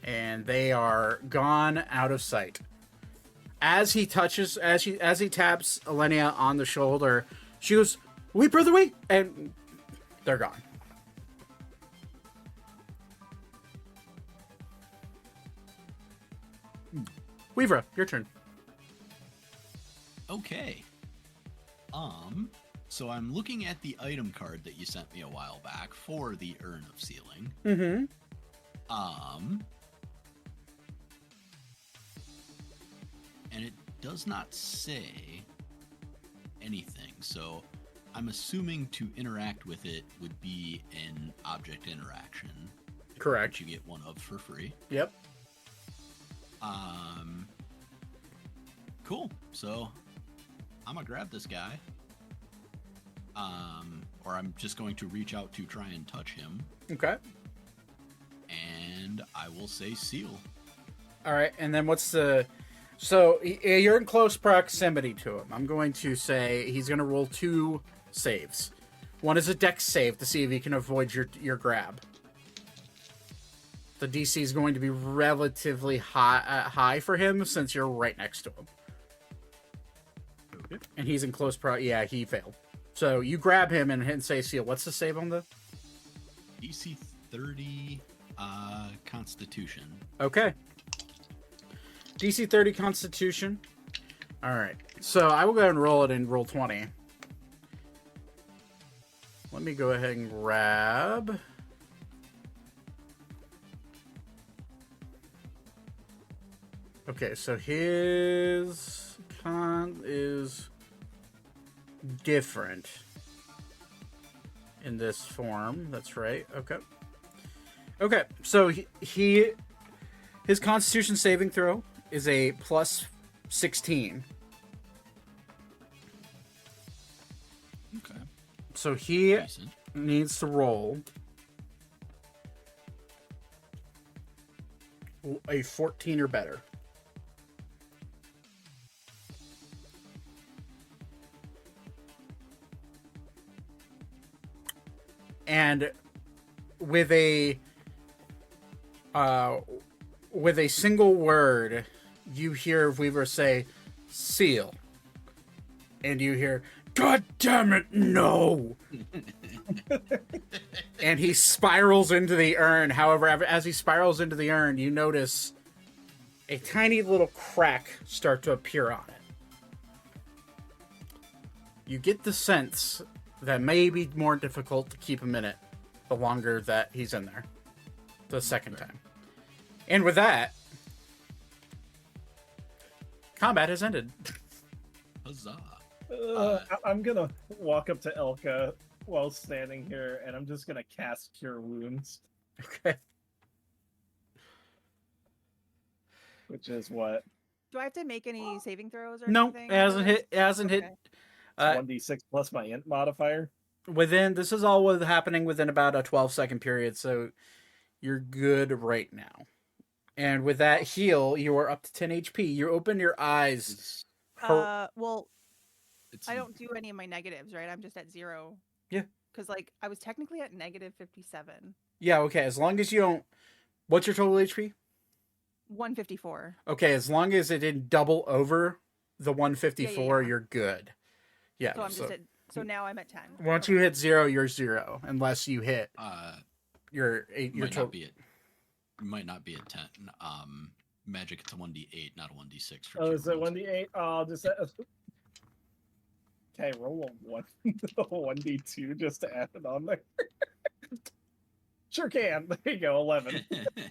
And they are gone out of sight. As he taps Elenia on the shoulder, she goes, "Wait, brother, wait!" And they're gone. Vouivre, your turn. Okay. So I'm looking at the item card that you sent me a while back for the Urn of Sealing. Mm-hmm. And it does not say anything, so I'm assuming to interact with it would be an object interaction. Correct. Which you get one of for free. Yep. Cool. So I'm gonna grab this guy. Or I'm just going to reach out to try and touch him. Okay. And I will say seal. All right, and then what's the... So, you're in close proximity to him. I'm going to say he's going to roll 2 saves. One is a dex save to see if he can avoid your grab. The DC is going to be relatively high for him since you're right next to him. Okay. And he's in close yeah, he failed. So, you grab him and hit and say seal. What's the save on the... DC 30 Constitution. Okay. DC 30 Constitution. Alright. So I will go ahead and roll it in roll 20. Let me go ahead and grab... Okay, so his con is different in this form. That's right. Okay. Okay, so his Constitution saving throw is a plus 16. Okay. So he Decent. needs to roll a 14 or better. And with a single word, you hear Vouivre say, seal. And you hear, God damn it, no! And he spirals into the urn. However, as he spirals into the urn, you notice a tiny little crack start to appear on it. You get the sense that may be more difficult to keep him in it the longer that he's in there. The second time. And with that, combat has ended. Huzzah. I'm gonna walk up to Elka while standing here, and I'm just gonna cast Cure Wounds, Okay. which is what Do I have to make any saving throws or No, anything? it hasn't for hit. this? It hasn't hit. Okay. Uh, 1d6 plus my int modifier. this is all happening within about a 12-second period, so you're good right now. And with that heal, you are up to 10 HP. You open your eyes. It's, Well, it's I don't do any of my negatives, right? I'm just at 0. Yeah. Because like I was technically at negative 57. Yeah, okay. As long as you don't. What's your total HP? 154. Okay, as long as it didn't double over the 154, Yeah. you're good. Yeah. So I'm just at. So now I'm at 10. Once you hit 0, you're 0, unless you hit your 8. Your might total. not be at. Might not be at 10. Magic, it's a 1d8, not a 1d6. For Oh, is cure it wounds. 1d8? Oh, just okay. Roll a 1d2 just to add it on there. Sure can. There you go. 11.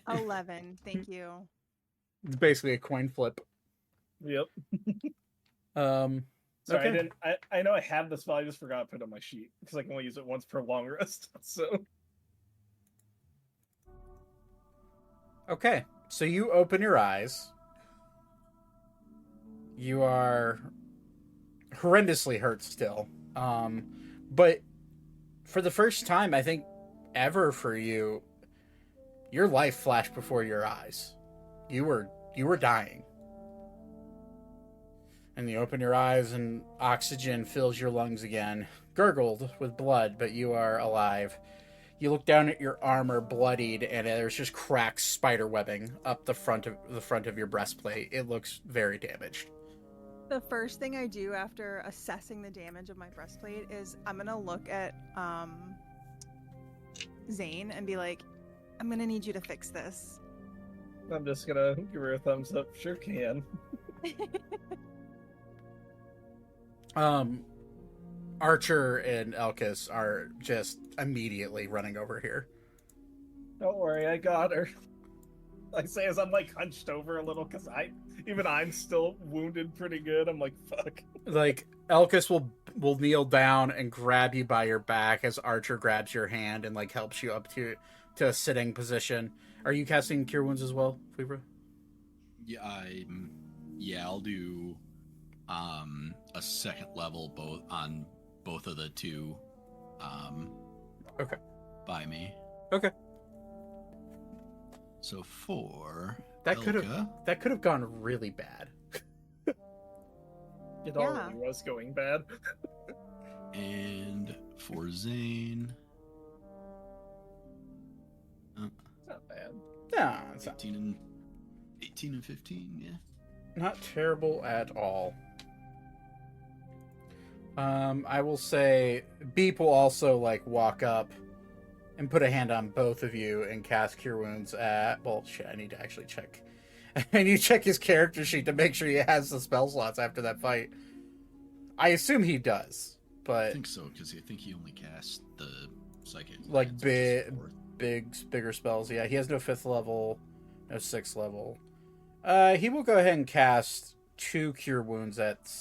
11. Thank you. It's basically a coin flip. Yep. Um. Sorry, Okay. I didn't. I know I have this, but I just forgot to put it on my sheet because I can only use it once per long rest. So Okay, so you open your eyes. You are horrendously hurt still. But for the first time, I think, ever for you, your life flashed before your eyes. You were dying. And you open your eyes and oxygen fills your lungs again, gurgled with blood, but you are alive. You look down at your armor, bloodied, and there's just cracked spider webbing up the front of your breastplate. It looks very damaged. The first thing I do after assessing the damage of my breastplate is I'm gonna look at Zane and be like, I'm gonna need you to fix this. I'm just gonna give her a thumbs up. Sure can. Archer and Elkis are just immediately running over here. Don't worry, I got her. I say as I'm like hunched over a little because I'm still wounded pretty good. I'm like, fuck. Like, Elkis will kneel down and grab you by your back as Archer grabs your hand and like helps you up to a sitting position. Are you casting Cure Wounds as well, Vouivre? Yeah, I'll do a second level both of the two Okay. by me. Okay. So for That could Elka, have gone really bad. It already was going bad. and for Zane, It's not bad. No, it's not 18 and 15, yeah. not terrible at all. I will say Beep will also like walk up and put a hand on both of you and cast Cure Wounds at... Well, shit, I need to actually check. I need to check his character sheet to make sure he has the spell slots after that fight. I assume he does, I but think so, because I think he only cast the psychic. Like Lance, which is fourth. bigger spells. Yeah, he has no 5th level, no 6th level. He will go ahead and cast 2 Cure Wounds at...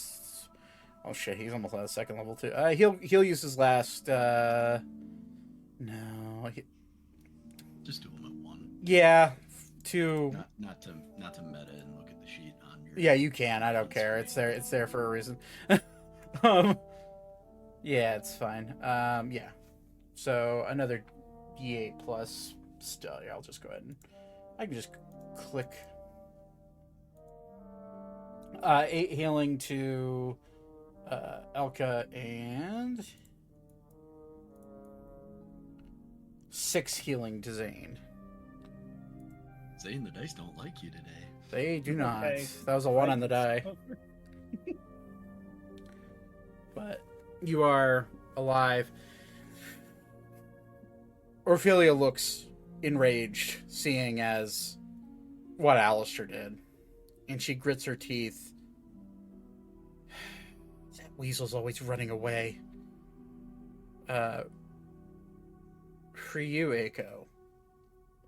Oh shit, he's almost at a 2nd level too. He'll use his last... No. Just do them at 1. Yeah, 2... Not to meta and look at the sheet on your. Yeah, you can. I don't care. It's there for a reason. Yeah, it's fine. Yeah. So another D8 plus. Still, yeah, I'll just go ahead and I can just click. 8 healing to Elka and 6 healing to Zane. Zane, the dice don't like you today. They do not. Okay. That was a 1 on the die. But you are alive. Ophelia looks enraged, seeing as what Alistair did. And she grits her teeth. That weasel's always running away. For you, Aiko.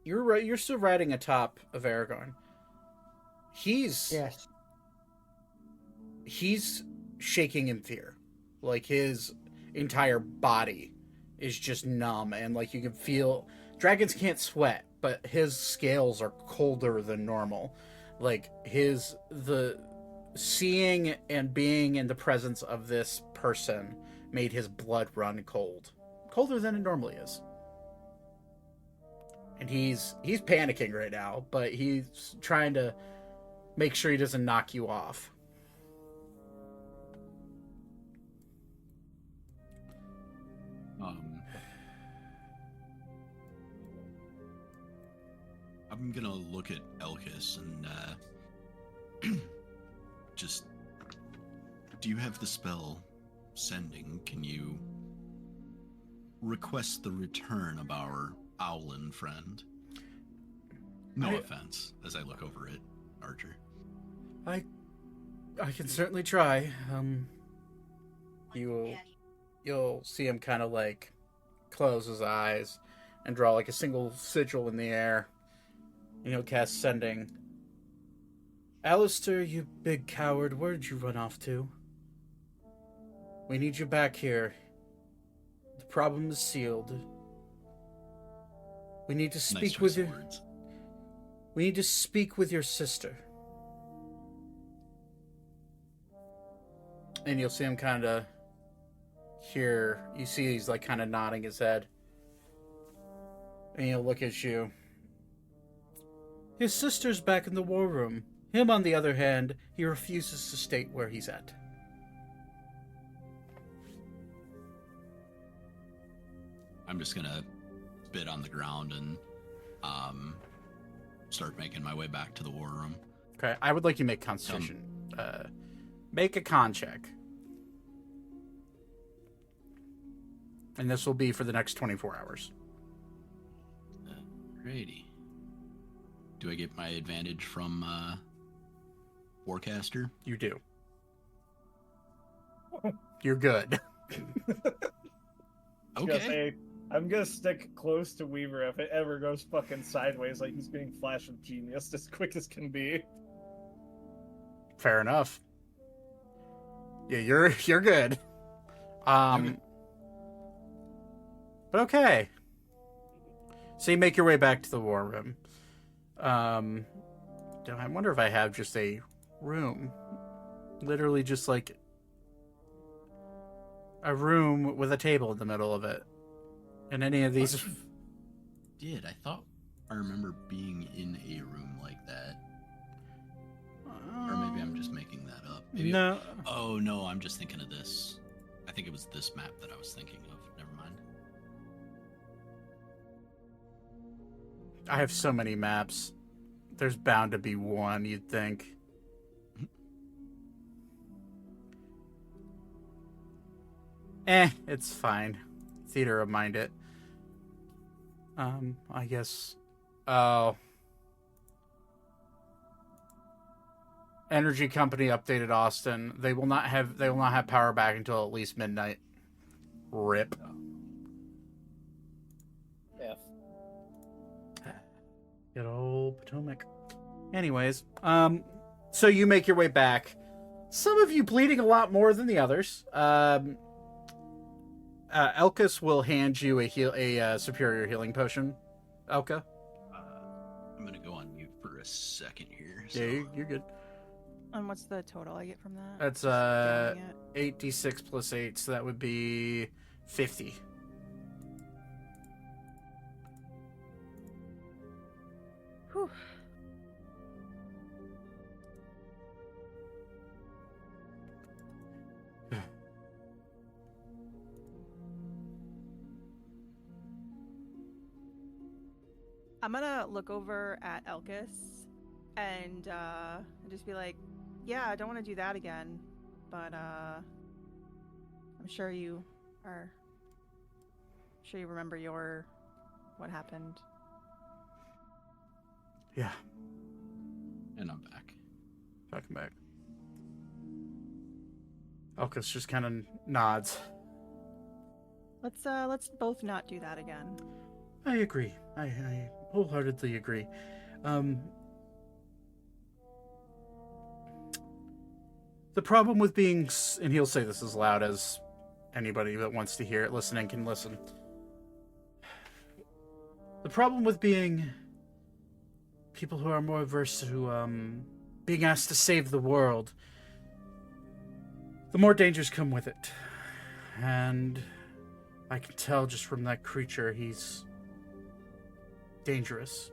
You're still riding atop of Aragorn. He's shaking in fear. Like his entire body is just numb, and like you can feel dragons can't sweat, but his scales are colder than normal. Like the seeing and being in the presence of this person made his blood run cold, colder than it normally is. And he's panicking right now, but he's trying to make sure he doesn't knock you off. I'm gonna look at Elkis and just. Do you have the spell sending? Can you request the return of our Owlin friend? No offense, as I look over at Archer. I can certainly try. You'll see him kind of like close his eyes and draw like a single sigil in the air. And he'll cast Sending. Alistair, you big coward, where did you run off to? We need you back here. The problem is sealed. We need to speak Nice with choice you. of words. We need to speak with your sister. And you'll see him kind of here. You see he's like kind of nodding his head. And he'll look at you. His sister's back in the war room. Him, on the other hand, he refuses to state where he's at. I'm just gonna spit on the ground and start making my way back to the war room. Okay, I would like you to make Constitution. Make a con check. And this will be for the next 24 hours. Alrighty. Do I get my advantage from Forecaster? You do. You're good. Okay. I'm gonna stick close to Weaver if it ever goes fucking sideways, like he's being Flash of Genius as quick as can be. Fair enough. Yeah, you're good. Okay. But okay. So you make your way back to the war room. I wonder if I have just a room. Literally just like a room with a table in the middle of it. And any of these... I thought I remember being in a room like that. Or maybe I'm just making that up. Maybe No. Oh, no, I'm just thinking of this. I think it was this map that I was thinking of. Never mind. I have so many maps. There's bound to be one, you'd think. It's fine. Theater remind it. I guess. Oh. Energy Company updated Austin. They will not have power back until at least midnight. RIP. F. Good old Potomac. Anyways, so you make your way back. Some of you bleeding a lot more than the others. Elkis will hand you a superior healing potion. Elka? I'm going to go on mute for a second here. So. Yeah, you're good. And what's the total I get from that? That's Just getting it. 8d6 plus 8, so that would be 50. Whew. I'm gonna look over at Elkis and just be like, yeah, I don't want to do that again, but I'm sure you remember what happened. Yeah, And I'm back. welcome back. Elkis just kind of nods. Let's both not do that again. I agree. I wholeheartedly agree. The problem with being, and he'll say this as loud as anybody that wants to hear it listening can listen. The problem with being people who are more averse to being asked to save the world, the more dangers come with it. And I can tell just from that creature he's dangerous.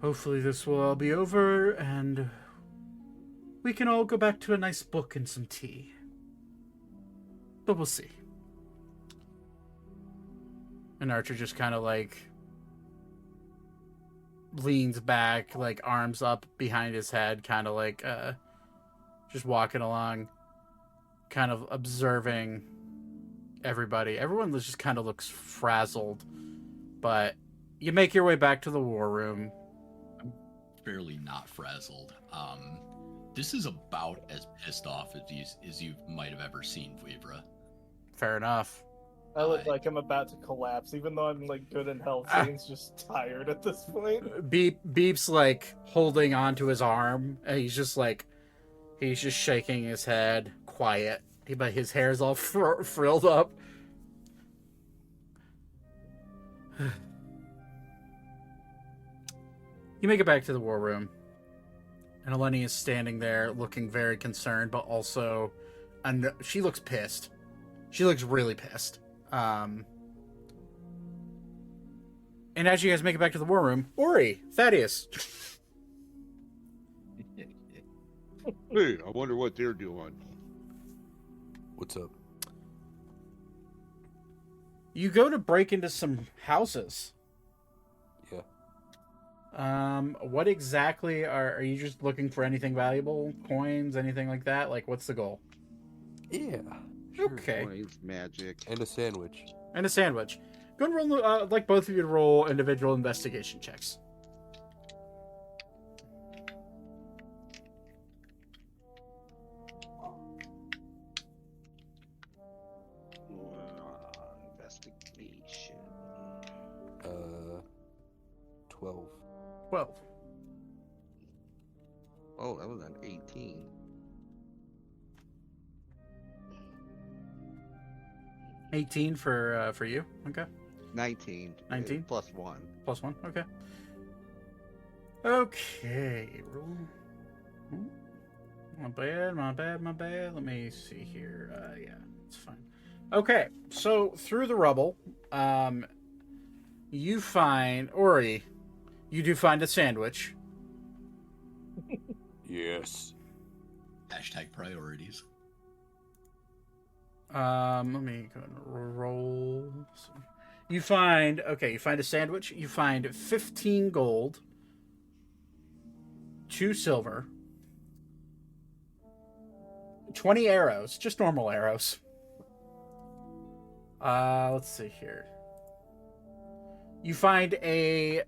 Hopefully this will all be over and we can all go back to a nice book and some tea. But we'll see. And Archer just kind of like leans back, like arms up behind his head, kind of like just walking along, kind of observing everybody. Everyone just kind of looks frazzled, but you make your way back to the war room. I'm fairly not frazzled. This is about as pissed off as you might have ever seen Vouivre. Fair enough. I look like I'm about to collapse, even though I'm like good in health. Zane's just tired at this point. Beep's like holding onto his arm, and he's just shaking his head, quiet. But his hair's all frilled up. You make it back to the war room, and Eleni is standing there, looking very concerned, but also, she looks pissed. She looks really pissed. And as you guys make it back to the war room, Ori, Thaddeus. Hey, I wonder what they're doing. What's up? You go to break into some houses. Yeah. What exactly are you just looking for? Anything valuable? Coins? Anything like that? Like, what's the goal? Yeah. Okay. Coins, magic. And a sandwich. And a sandwich. Go and roll, like both of you to roll individual investigation checks. Investigation. 12. 12. Oh, that was an 18. $18 for you. Okay. 19. 19? Plus 1. Plus 1. Okay. Okay. Roll. My bad. Let me see here. Yeah, it's fine. Okay. So through the rubble, you find Ori. You do find a sandwich. Yes. Hashtag priorities. Let me go and roll. You find a sandwich. You find 15 gold, 2 silver, 20 arrows, just normal arrows. Let's see here. You find a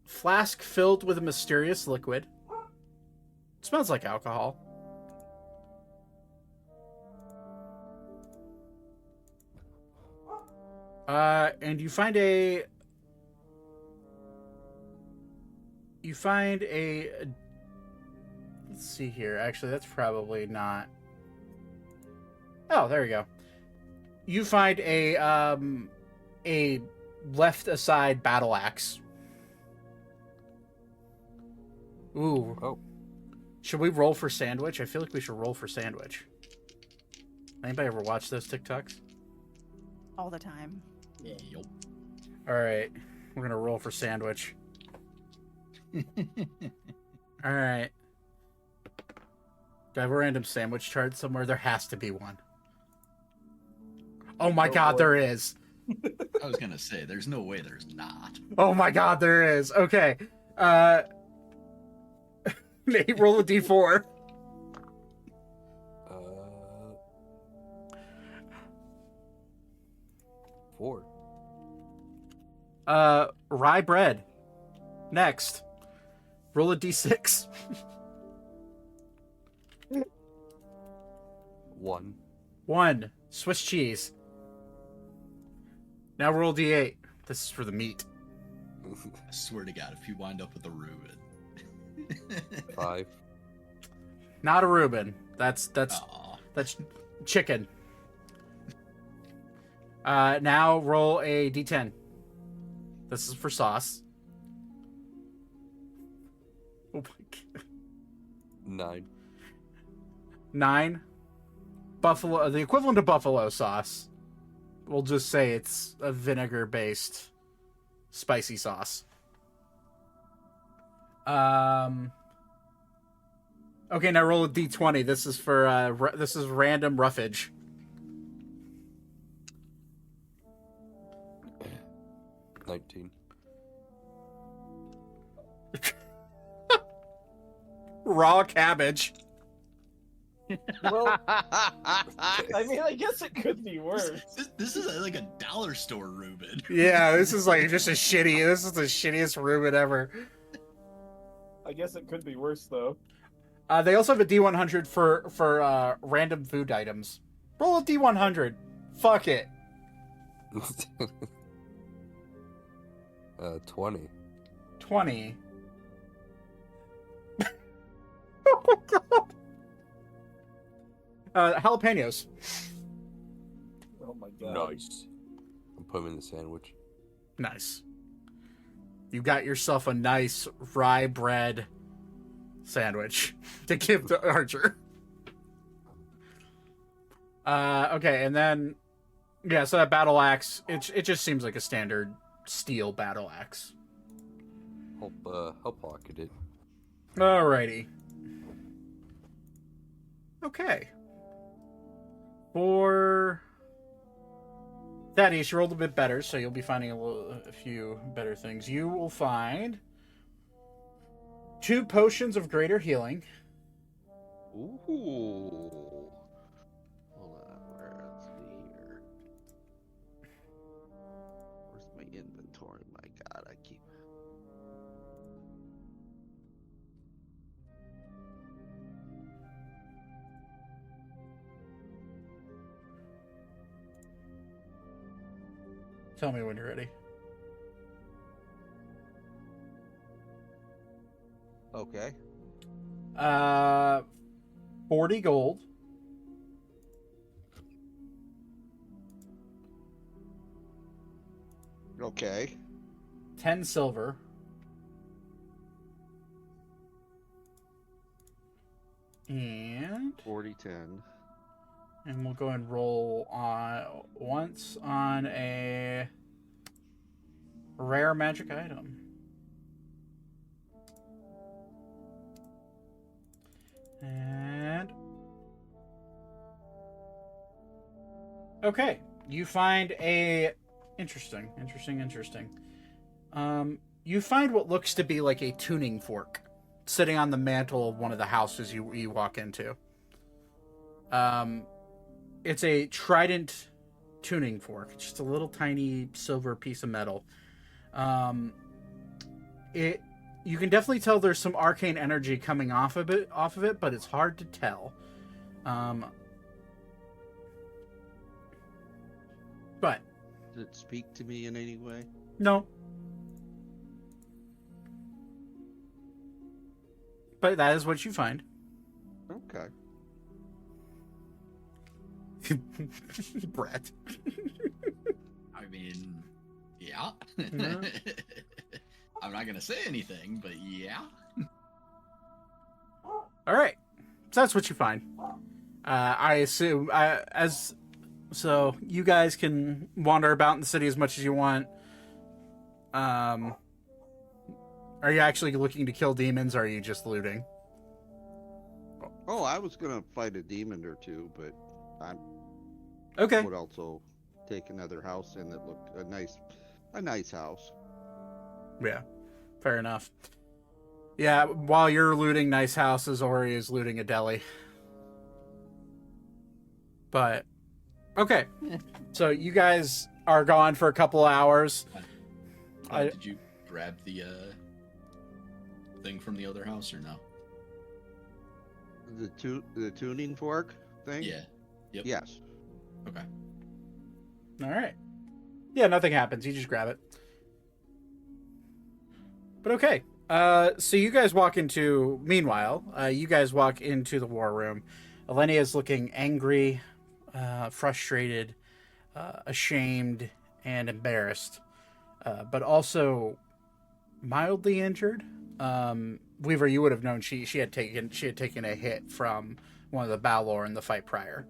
flask filled with a mysterious liquid. It smells like alcohol. And you find a let's see here. Actually, that's probably not. Oh, there you go. You find a left aside battle axe. Ooh. Oh. Should we roll for sandwich? I feel like we should roll for sandwich. Anybody ever watch those TikToks? All the time. Yup. All right, we're gonna roll for sandwich. All right. Do I have a random sandwich chart somewhere? There has to be one. Oh my God, boy. there is. I was gonna say, there's no way there's not. Oh my God, there is. Okay. Nate, roll a d4. Uh, 4. Rye bread. Next. Roll a d6. 1. 1. Swiss cheese. Now roll d8. This is for the meat. I swear to God, if you wind up with a Reuben. 5. Not a Reuben. That's Aw. that's chicken. Now roll a d10. This is for sauce. Oh my god. 9. 9. Buffalo, the equivalent of buffalo sauce. We'll just say it's a vinegar-based spicy sauce. Okay, now roll a d20. This is for this is random roughage. 19. Raw cabbage. Well, I mean, I guess it could be worse. This is like a dollar store Reuben. Yeah, this is like just a shitty. This is the shittiest Reuben ever. I guess it could be worse though. They also have a D100 for random food items. Roll a D100. Fuck it. 20. 20. Oh my god. Jalapenos. Oh my god. Nice. I'm putting them in the sandwich. Nice. You got yourself a nice rye bread sandwich to give to Archer. Okay, and then yeah, so that battle axe, it just seems like a standard steel battle axe. I'll pocket it. Alrighty. Okay. For Thaddeus, you rolled a bit better, so you'll be finding a few better things. You will find 2 potions of greater healing. Ooh. Hold on, let's see here. Where's my inventory? My god, I keep... Tell me when you're ready. Okay. 40 gold. Okay. 10 silver. And 40-10. And we'll go and roll on once on a rare magic item. And okay, you find a interesting. You find what looks to be like a tuning fork sitting on the mantle of one of the houses you walk into. It's a trident tuning fork. It's just a little tiny silver piece of metal. You can definitely tell there's some arcane energy coming off of it, but it's hard to tell. But Did it speak to me in any way? no. But that is what you find. Okay. Brett. I mean, yeah. No. I'm not gonna say anything, but yeah. All right, so that's what you find. I assume so you guys can wander about in the city as much as you want. Are you actually looking to kill demons, or are you just looting? Oh, I was gonna fight a demon or two, but I Okay. would also take another house in that looked a nice house. Yeah, fair enough. Yeah, while you're looting nice houses, Ori is looting a deli. But okay, so you guys are gone for a couple hours. Did you grab the thing from the other house or no? The tuning fork thing? Yeah. Yep. Yes. Okay. All right. Yeah, nothing happens. You just grab it. But okay. So you guys walk into. Meanwhile, you guys walk into the war room. Elenia is looking angry, frustrated, ashamed and embarrassed, but also mildly injured. Weaver, you would have known she had taken a hit from one of the Balor in the fight prior.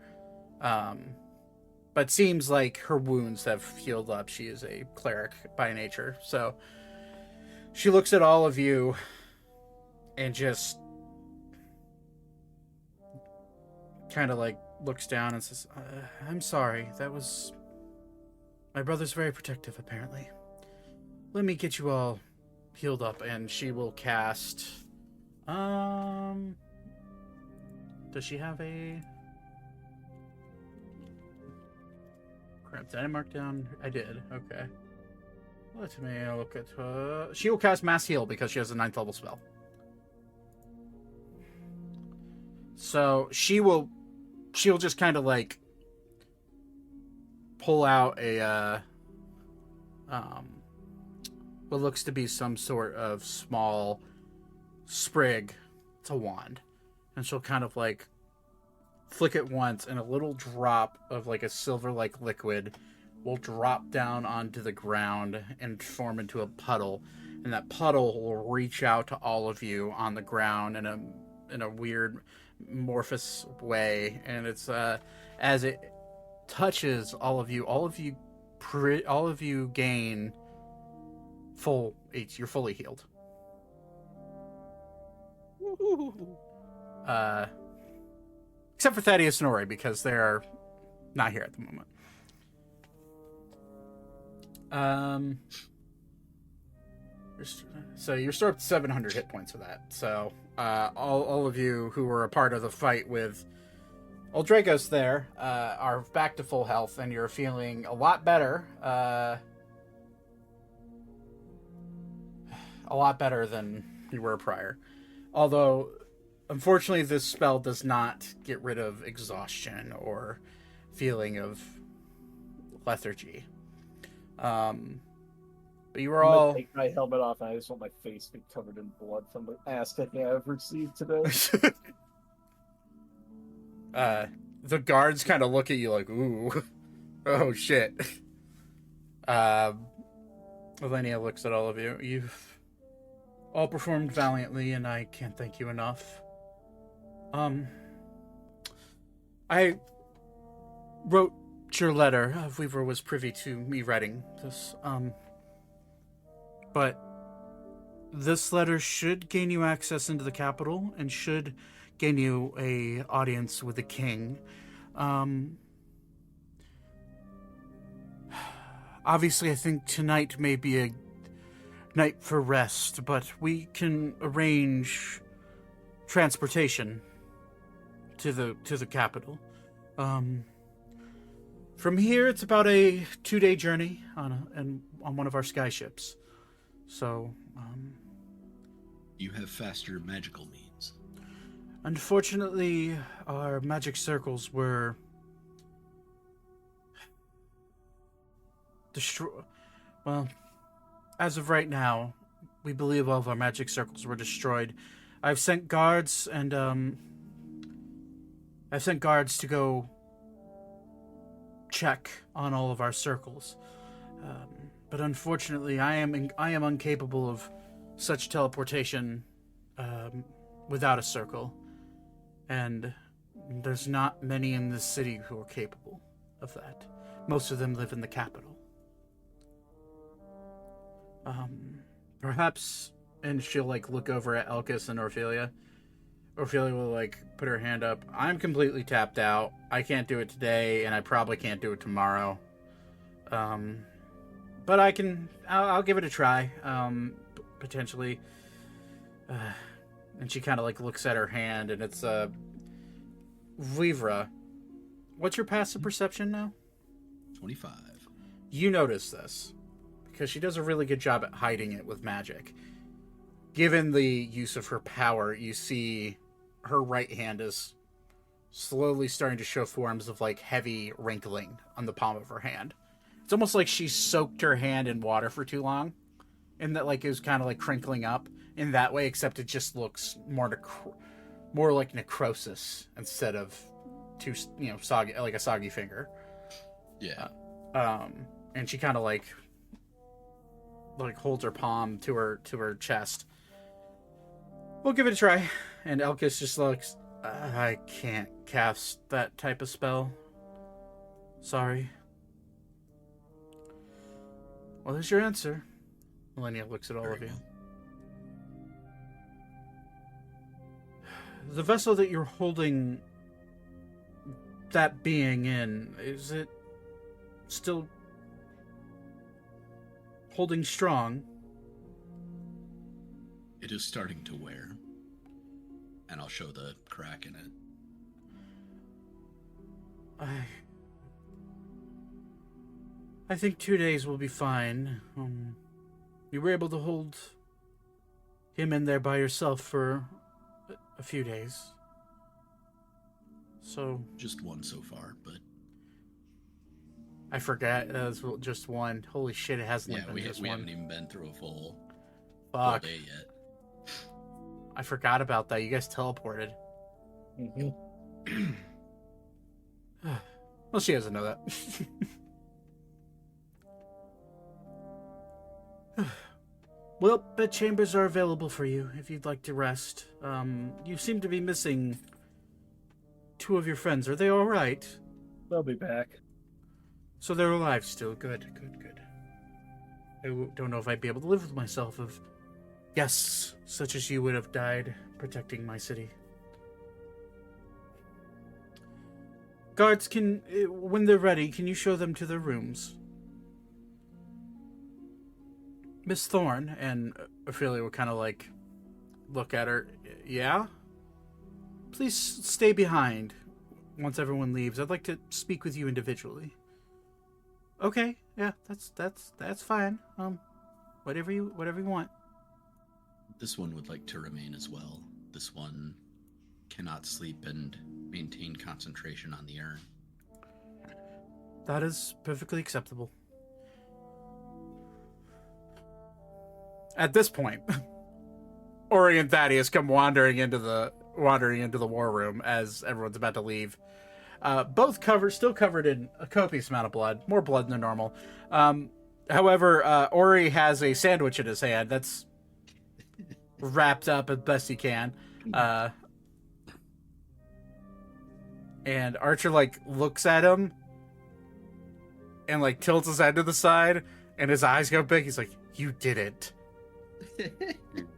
But seems like her wounds have healed up. She is a cleric by nature. So she looks at all of you and just kind of like looks down and says, I'm sorry. That was... My brother's very protective, apparently. Let me get you all healed up. And she will cast... Does she have a... Crap, did I mark down? I did. Okay. Let me look at her. She will cast Mass Heal because she has a 9th level spell. So she'll just kind of like pull out a what looks to be some sort of small sprig. It's a wand, and she'll kind of like flick it once, and a little drop of like a silver-like liquid will drop down onto the ground and form into a puddle, and that puddle will reach out to all of you on the ground in a weird amorphous way, and it's as it touches all of you gain full H. You're fully healed. Except for Thaddeus and Ori, because they're not here at the moment. So you're still up to 700 hit points for that. So all of you who were a part of the fight with Uldragos there are back to full health, and you're feeling a lot better. A lot better than you were prior. Although, unfortunately, this spell does not get rid of exhaustion or feeling of lethargy. But you were I'm gonna all... take my helmet off, and I just want my face to be covered in blood from the ass kicking I've received today. The guards kind of look at you like, ooh, oh shit. Elenia looks at all of you. You've all performed valiantly, and I can't thank you enough. I wrote your letter. Vouivre was privy to me writing this. But this letter should gain you access into the capital and should gain you a audience with the king. Obviously, I think tonight may be a night for rest, but we can arrange transportation to the capital. From here, it's about a 2-day journey on one of our sky ships. So, You have faster magical means. Unfortunately, our magic circles were destroyed. Well, as of right now, we believe all of our magic circles were destroyed. I've sent guards and to go check on all of our circles. But unfortunately, I am incapable of such teleportation without a circle, and there's not many in this city who are capable of that. Most of them live in the capital. Perhaps, and she'll like look over at Elkis and Orphelia. Orphelia will like put her hand up. I'm completely tapped out. I can't do it today, and I probably can't do it tomorrow. But I'll give it a try, potentially. And she kind of like looks at her hand, and it's Vouivre. What's your passive perception now? 25. You notice this, because she does a really good job at hiding it with magic. Given the use of her power, you see her right hand is slowly starting to show forms of like heavy wrinkling on the palm of her hand. It's almost like she soaked her hand in water for too long, and that like it was kind of like crinkling up in that way, except it just looks more like necrosis instead of too soggy, like a soggy finger. Yeah. And she kind of like holds her palm to her chest. We'll give it a try. And Elkis just looks, I can't cast that type of spell. Sorry. Well, there's your answer. Millennia looks at all of you. The vessel that you're holding that being in, is it still holding strong? It is starting to wear. And I'll show the crack in it. I think 2 days will be fine. You were able to hold him in there by yourself for a few days. So... Just one so far, but... I forgot that was just one. Holy shit, it hasn't been just we one. haven't even been through a full Fuck. day yet. I forgot about that. You guys teleported. Mm-hmm. Well, she doesn't know that. Well, bed chambers are available for you if you'd like to rest. You seem to be missing 2 of your friends. Are they all right? They'll be back. So they're alive still. Good. I don't know if I'd be able to live with myself if guests such as you would have died protecting my city. Guards, when they're ready, can you show them to their rooms? Miss Thorne, and Ophelia will kind of like look at her. Yeah? Please stay behind once everyone leaves. I'd like to speak with you individually. Okay, yeah, that's fine. Whatever you want. This one would like to remain as well. This one cannot sleep and maintain concentration on the urn. That is perfectly acceptable. At this point, Ori and Thaddeus come wandering into the war room as everyone's about to leave. Both still covered in a copious amount of blood, more blood than normal. However, Ori has a sandwich in his hand that's wrapped up as best he can. And Archer looks at him and tilts his head to the side, and his eyes go big. He's like, "You did it."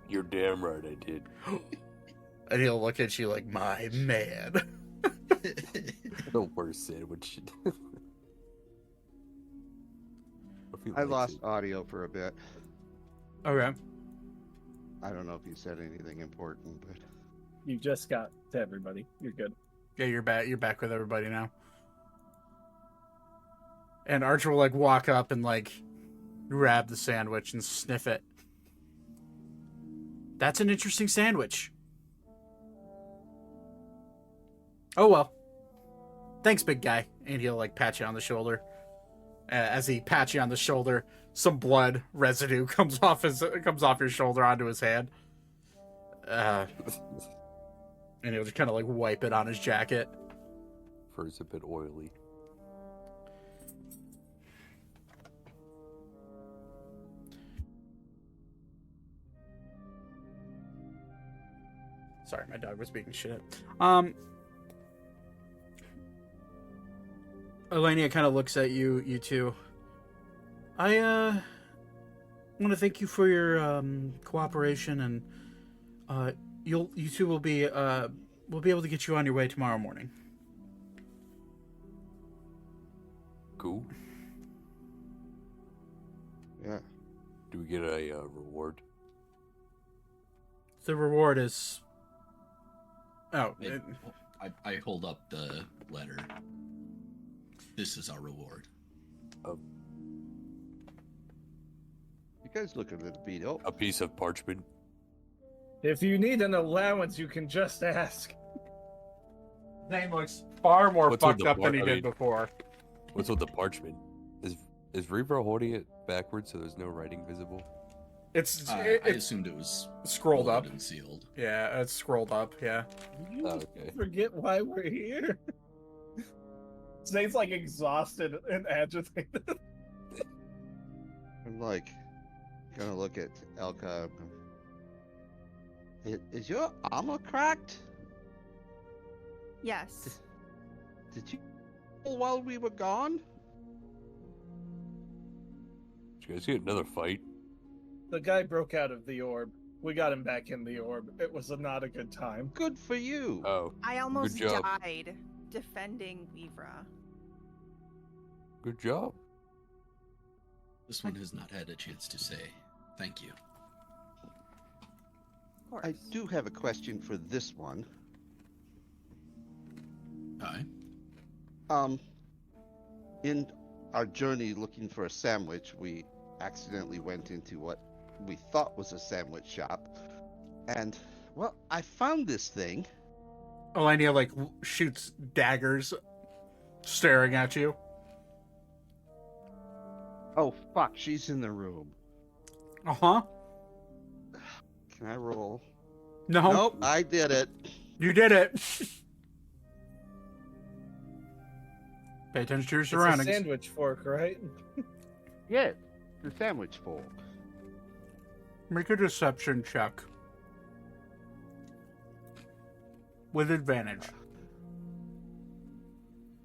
You're damn right I did. And he'll look at you like, "My man." The worst sandwich. I lost audio for a bit. Okay. I don't know if you said anything important, but You just got to everybody. You're good. Yeah, you're back. You're back with everybody now. And Archer will walk up and grab the sandwich and sniff it. That's an interesting sandwich. Oh well. Thanks, big guy. And he'll pat you on the shoulder. As he pats you on the shoulder, some blood residue comes off your shoulder onto his hand. And he'll just kind of wipe it on his jacket. Fur's a bit oily. Sorry, my dog was beating shit. Elenia kind of looks at you two. I want to thank you for your cooperation, and you two will be we'll be able to get you on your way tomorrow morning. Cool. yeah. Do we get a reward? The reward is. Oh, I hold up the letter. This is our reward. You guys look a little beat up. A piece of parchment. If you need an allowance, you can just ask. name looks far more What's with fucked the up than he I did mean- before. What's with the parchment? Is Vouivre holding it backwards so there's no writing visible? It's I it's assumed it was scrolled up. folded and sealed. Yeah, it's scrolled up. Yeah. You Okay. forget why we're here. Zane's like exhausted and agitated. I'm like gonna look at Elka. Is your armor cracked? Yes. Did you while we were gone? Did you guys get another fight? The guy broke out of the orb. We got him back in the orb. It was not a good time. Good for you. Oh, I almost Good job. died defending Vouivre. good job. This one has not had a chance to say thank you. Of course. I do have a question for this one. Hi. In our journey looking for a sandwich, we accidentally went into what we thought was a sandwich shop. And, well, I found this thing. Elenia, like, shoots daggers staring at you. Oh, fuck, she's in the room. Uh-huh. Can I roll? No. Nope, I did it. You did it. Pay attention to your It's a surroundings. sandwich fork, right? Yes, the sandwich fork. Make a deception check. With advantage.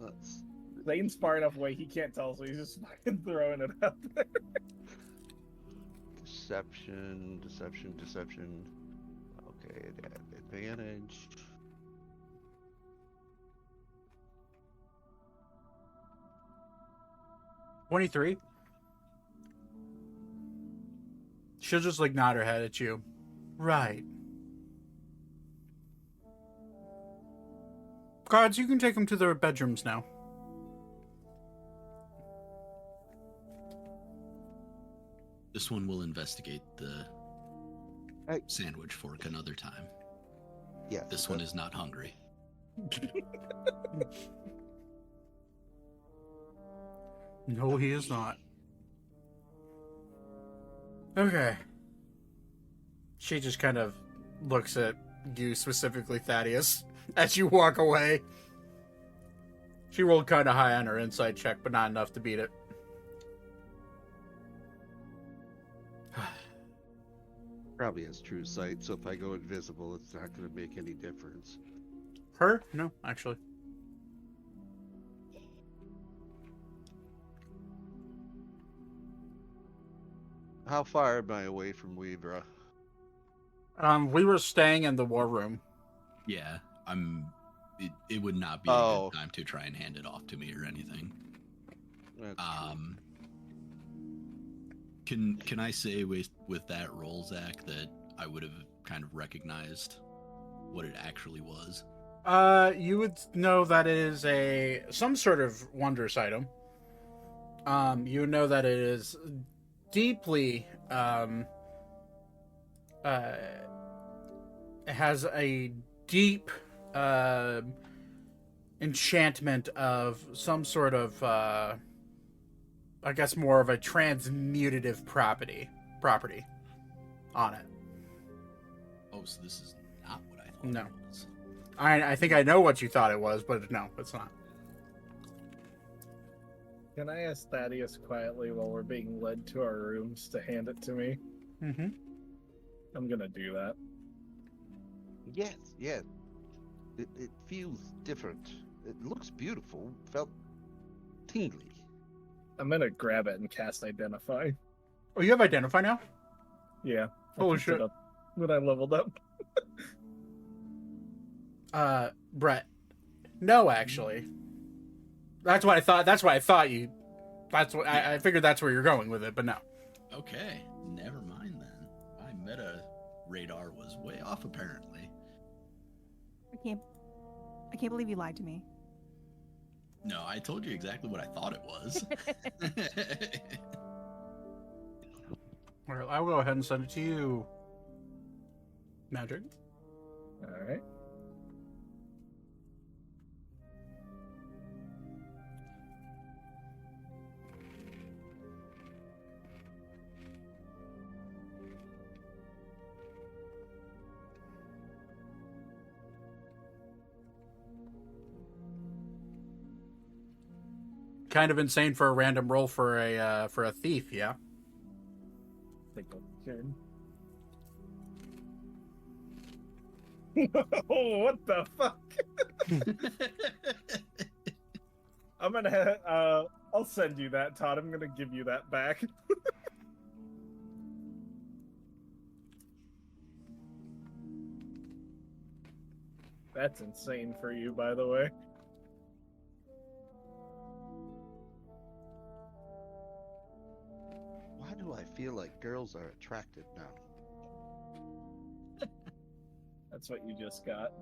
Let's... Zane's far enough away he can't tell, so he's just fucking throwing it out there. Deception. Okay, advantage. $23. She'll just like nod her head at you. Right. Guards, you can take them to their bedrooms now. This one will investigate the Hey. sandwich fork another time. Yes. This one is not hungry. No, he is not. Okay. She just kind of looks at you, specifically Thaddeus, as you walk away. She rolled kind of high on her insight check, but not enough to beat it. Probably has true sight, so if I go invisible, it's not going to make any difference. Her? No, actually. How far am I away from Vouivre? We were staying in the war room. Yeah, it would not be a Oh. good time to try and hand it off to me or anything. That's true. Can I say with that roll, Zach, that I would have kind of recognized what it actually was? You would know that it is some sort of wondrous item. You would know that it is deeply, it has a deep, enchantment of some sort of, I guess more of a transmutative property on it. Oh, so this is not what I thought No. it was. I think I know what you thought it was, but no, it's not. Can I ask Thaddeus quietly while we're being led to our rooms to hand it to me? Mm-hmm. I'm gonna do that. Yes. It feels different. It looks beautiful. Felt tingly. I'm gonna grab it and cast Identify. Oh, you have Identify now? Yeah. I Holy picked it shit. up when I leveled up. Brett. No, actually. That's what I thought. That's why I thought you. That's what I figured. That's where you're going with it, but no. Okay, never mind then. My meta radar was way off, apparently. I can't believe you lied to me. No, I told you exactly what I thought it was. All right, I'll go ahead and send it to you. Magic. All right. kind of insane for a random roll for a thief, yeah. Take a turn. Oh, what the fuck? I'm gonna I'll send you that, Todd. I'm gonna give you that back. That's insane for you, by the way. Why do I feel like girls are attractive now? That's what you just got.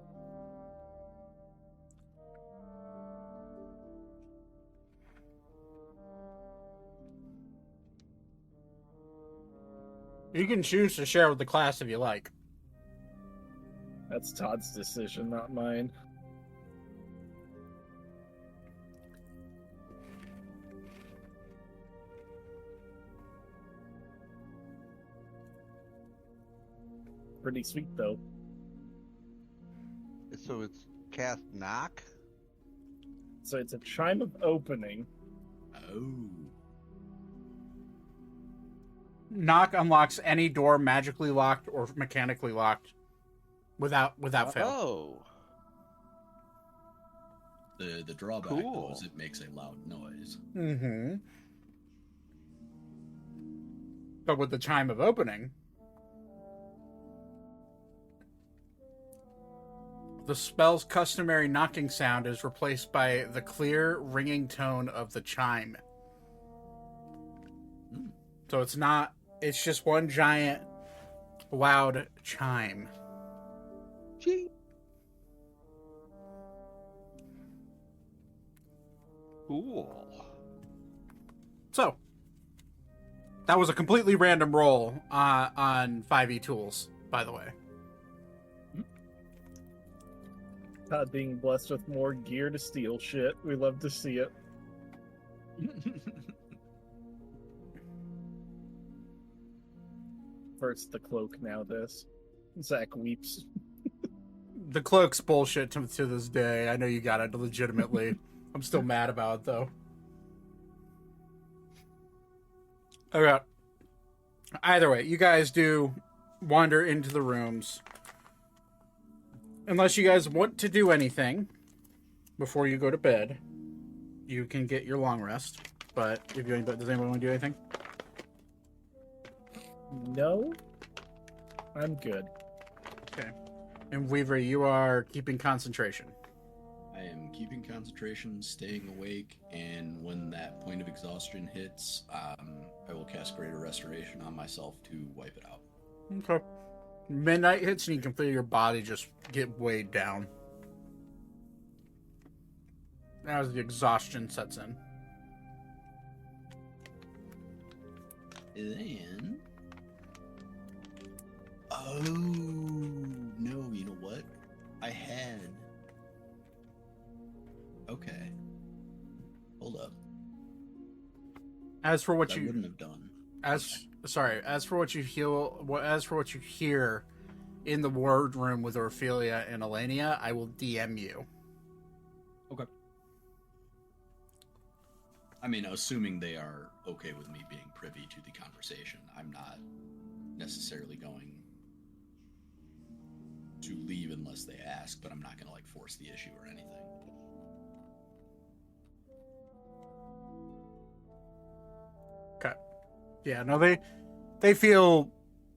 You can choose to share with the class if you like. That's Todd's decision, not mine. Pretty sweet, though. So it's cast knock? So it's a chime of opening. Oh. Knock unlocks any door magically locked or mechanically locked without fail. Oh. The drawback Cool. though is it makes a loud noise. Mm-hmm. But with the chime of opening, the spell's customary knocking sound is replaced by the clear, ringing tone of the chime. So it's just one giant, loud chime. Gee. Cool. So, that was a completely random roll on 5e tools, by the way. Todd being blessed with more gear to steal shit. We love to see it. First the cloak, now this. Zach weeps. The cloak's bullshit to this day. I know you got it legitimately. I'm still mad about it, though. Okay. Either way, you guys do wander into the rooms. Unless you guys want to do anything before you go to bed, you can get your long rest. But does anyone want to do anything? No? I'm good. Okay. And Weaver, you are keeping concentration. I am keeping concentration, staying awake, and when that point of exhaustion hits, I will cast Greater Restoration on myself to wipe it out. Okay. Midnight hits and you can feel your body just get weighed down. As the exhaustion sets in. Then... Oh, no, you know what? I had... Okay. Hold up. As for what I you wouldn't have done. as for what you hear in the word room with Orphelia and Elenia, I will DM you. Okay. I mean, assuming they are okay with me being privy to the conversation, I'm not necessarily going to leave unless they ask, but I'm not going to like force the issue or anything. Okay. Yeah, no, they feel,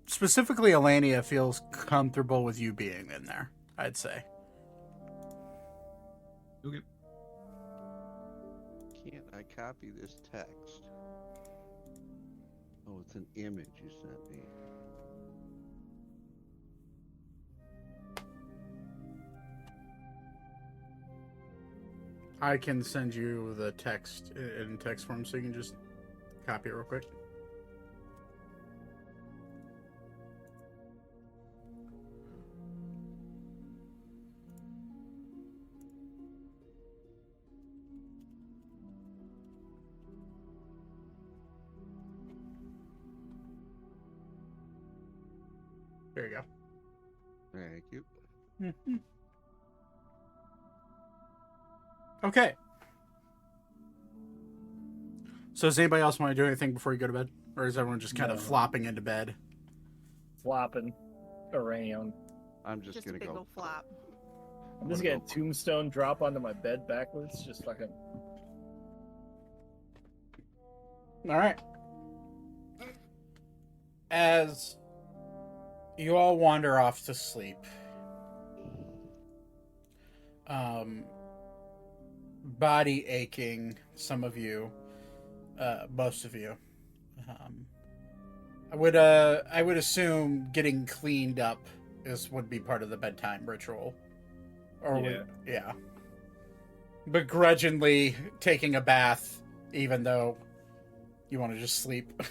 specifically Elenia feels comfortable with you being in there, I'd say. Okay. Can't I copy this text? Oh, it's an image you sent me. I can send you the text in text form so you can just copy it real quick. There you go. Thank you. Okay. So does anybody else want to do anything before you go to bed? Or is everyone just kind of No. flopping into bed? Flopping around. I'm just, Just a gonna big go. old flop. I'm just gonna gonna tombstone drop onto my bed backwards. Just fucking. All right. As you all wander off to sleep, body aching, some of you, most of you. I would assume getting cleaned up would be part of the bedtime ritual, or yeah. Begrudgingly taking a bath, even though you want to just sleep.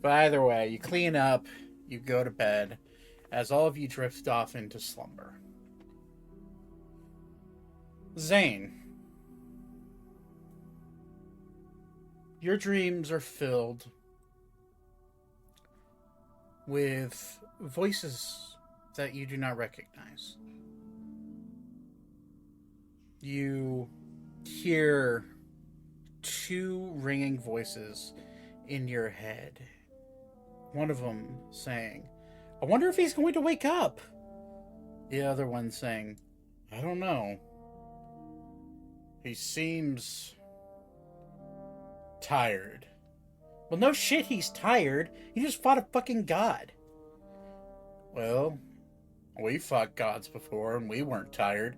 But either way, you clean up, you go to bed, as all of you drift off into slumber. Zane, your dreams are filled with voices that you do not recognize. You hear two ringing voices in your head. One of them saying, "I wonder if he's going to wake up." The other one saying, "I don't know. He seems tired." Well, no shit, he's tired. He just fought a fucking god. Well, we fought gods before and we weren't tired.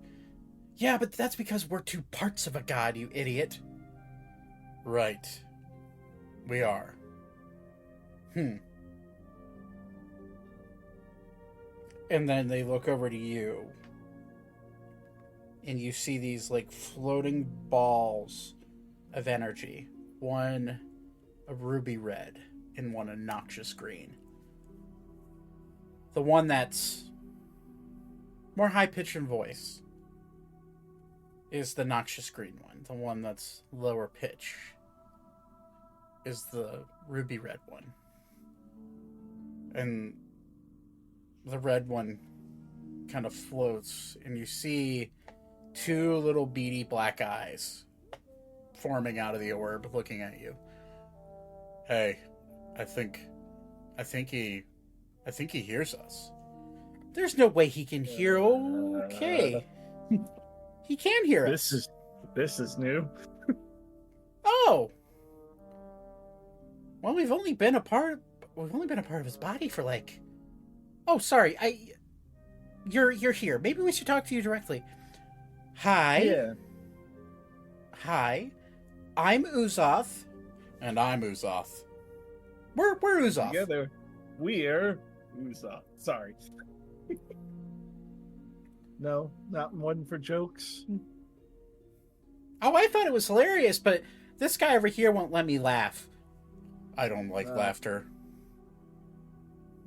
Yeah, but that's because we're two parts of a god, you idiot. Right. We are. And then they look over to you. And you see these, like, floating balls of energy. One a ruby red and one a noxious green. The one that's more high-pitched in voice is the noxious green one. The one that's lower pitch is the ruby red one. And the red one kind of floats, and you see two little beady black eyes forming out of the orb looking at you. Hey, I think he hears us. There's no way he can hear. Okay. He can hear us. This is new. Oh. Well, we've only been a part of his body for like. Oh, sorry. You're here. Maybe we should talk to you directly. Hi. Yeah. Hi. I'm Uzoth. And I'm Uzoth. We're Uzoth. Together, we're Uzoth. Sorry. No, not one for jokes. Oh, I thought it was hilarious, but this guy over here won't let me laugh. I don't like laughter.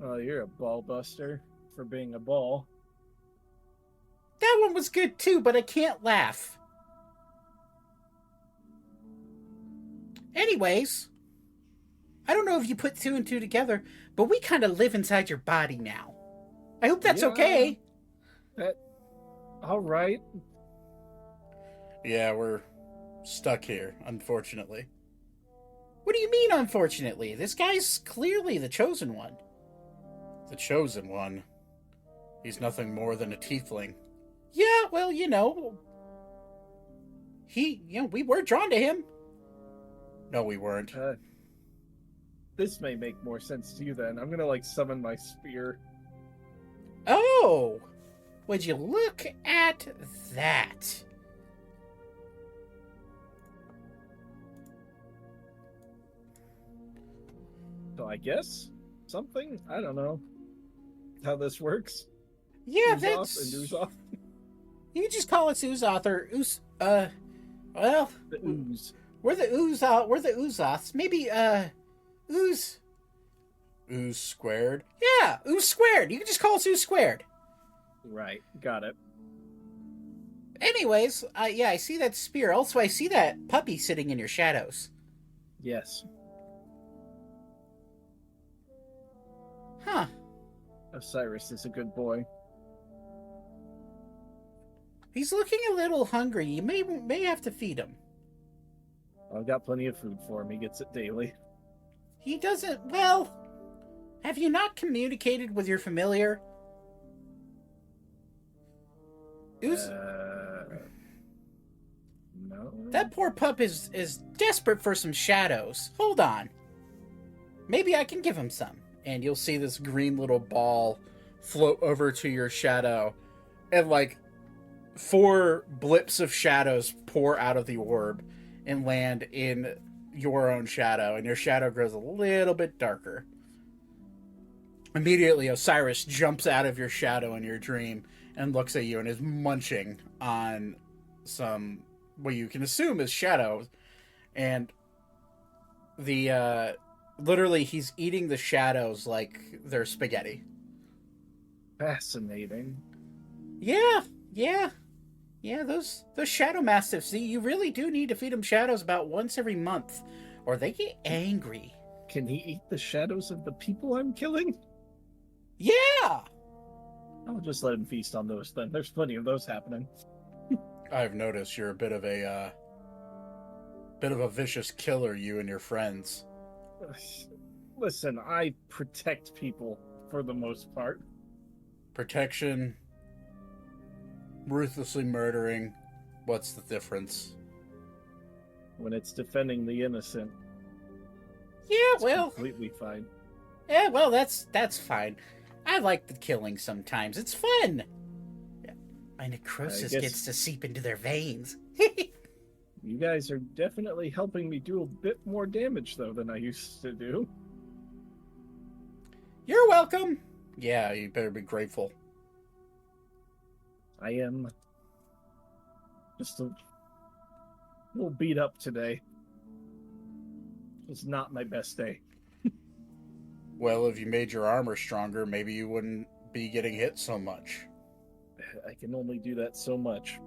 Oh, you're a ball buster for being a ball. That one was good too, but I can't laugh. Anyways, I don't know if you put two and two together, but we kind of live inside your body now. I hope that's okay. All right. Yeah, we're stuck here, unfortunately. What do you mean, unfortunately? This guy's clearly the chosen one. The chosen one? He's nothing more than a tiefling. Yeah, well, we were drawn to him. No, we weren't. This may make more sense to you then. I'm gonna summon my spear. Oh! Would you look at that? So I guess something? I don't know how this works. Yeah, Uzoth that's... and Uzoth. You can just call us Uzoth or well... The ooze. We're the Uzoths. Maybe, Ooze... Ooze squared? Yeah, Ooze squared. You can just call us Ooze squared. Right, got it. Anyways, yeah, I see that spear. Also, I see that puppy sitting in your shadows. Yes. Huh. Osiris is a good boy. He's looking a little hungry. You may have to feed him. I've got plenty of food for him. He gets it daily. He doesn't. Well, have you not communicated with your familiar? Who's No. that poor pup is desperate for some shadows. Hold on. Maybe I can give him some. And you'll see this green little ball float over to your shadow, and like 4 blips of shadows pour out of the orb and land in your own shadow, and your shadow grows a little bit darker. Immediately, Osiris jumps out of your shadow in your dream and looks at you and is munching on some, what you can assume is shadow. And the, literally, he's eating the shadows like they're spaghetti. Fascinating. Yeah. Those shadow mastiffs. See, you really do need to feed them shadows about once every month, or they get angry. Can he eat the shadows of the people I'm killing? Yeah. I'll just let him feast on those then. There's plenty of those happening. I've noticed you're a bit of a vicious killer, you and your friends. Listen, I protect people for the most part. Protection, ruthlessly murdering. What's the difference? When it's defending the innocent, Yeah, it's well, completely fine. yeah, well, that's fine. I like the killing sometimes. It's fun. My necrosis guess- gets to seep into their veins. You guys are definitely helping me do a bit more damage, though, than I used to do. You're welcome. Yeah, you better be grateful. I am just a little beat up today. It's not my best day. Well, if you made your armor stronger, maybe you wouldn't be getting hit so much. I can only do that so much.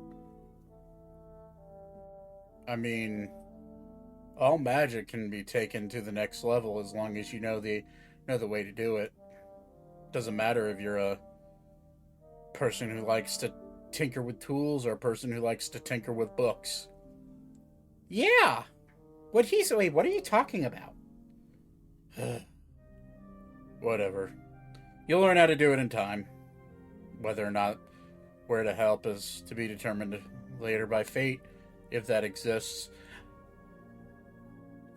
I mean, all magic can be taken to the next level as long as you know the way to do it. Doesn't matter if you're a person who likes to tinker with tools or a person who likes to tinker with books. Yeah. Wait, what are you talking about? Whatever. You'll learn how to do it in time. Whether or not where to help is to be determined later by fate, if that exists.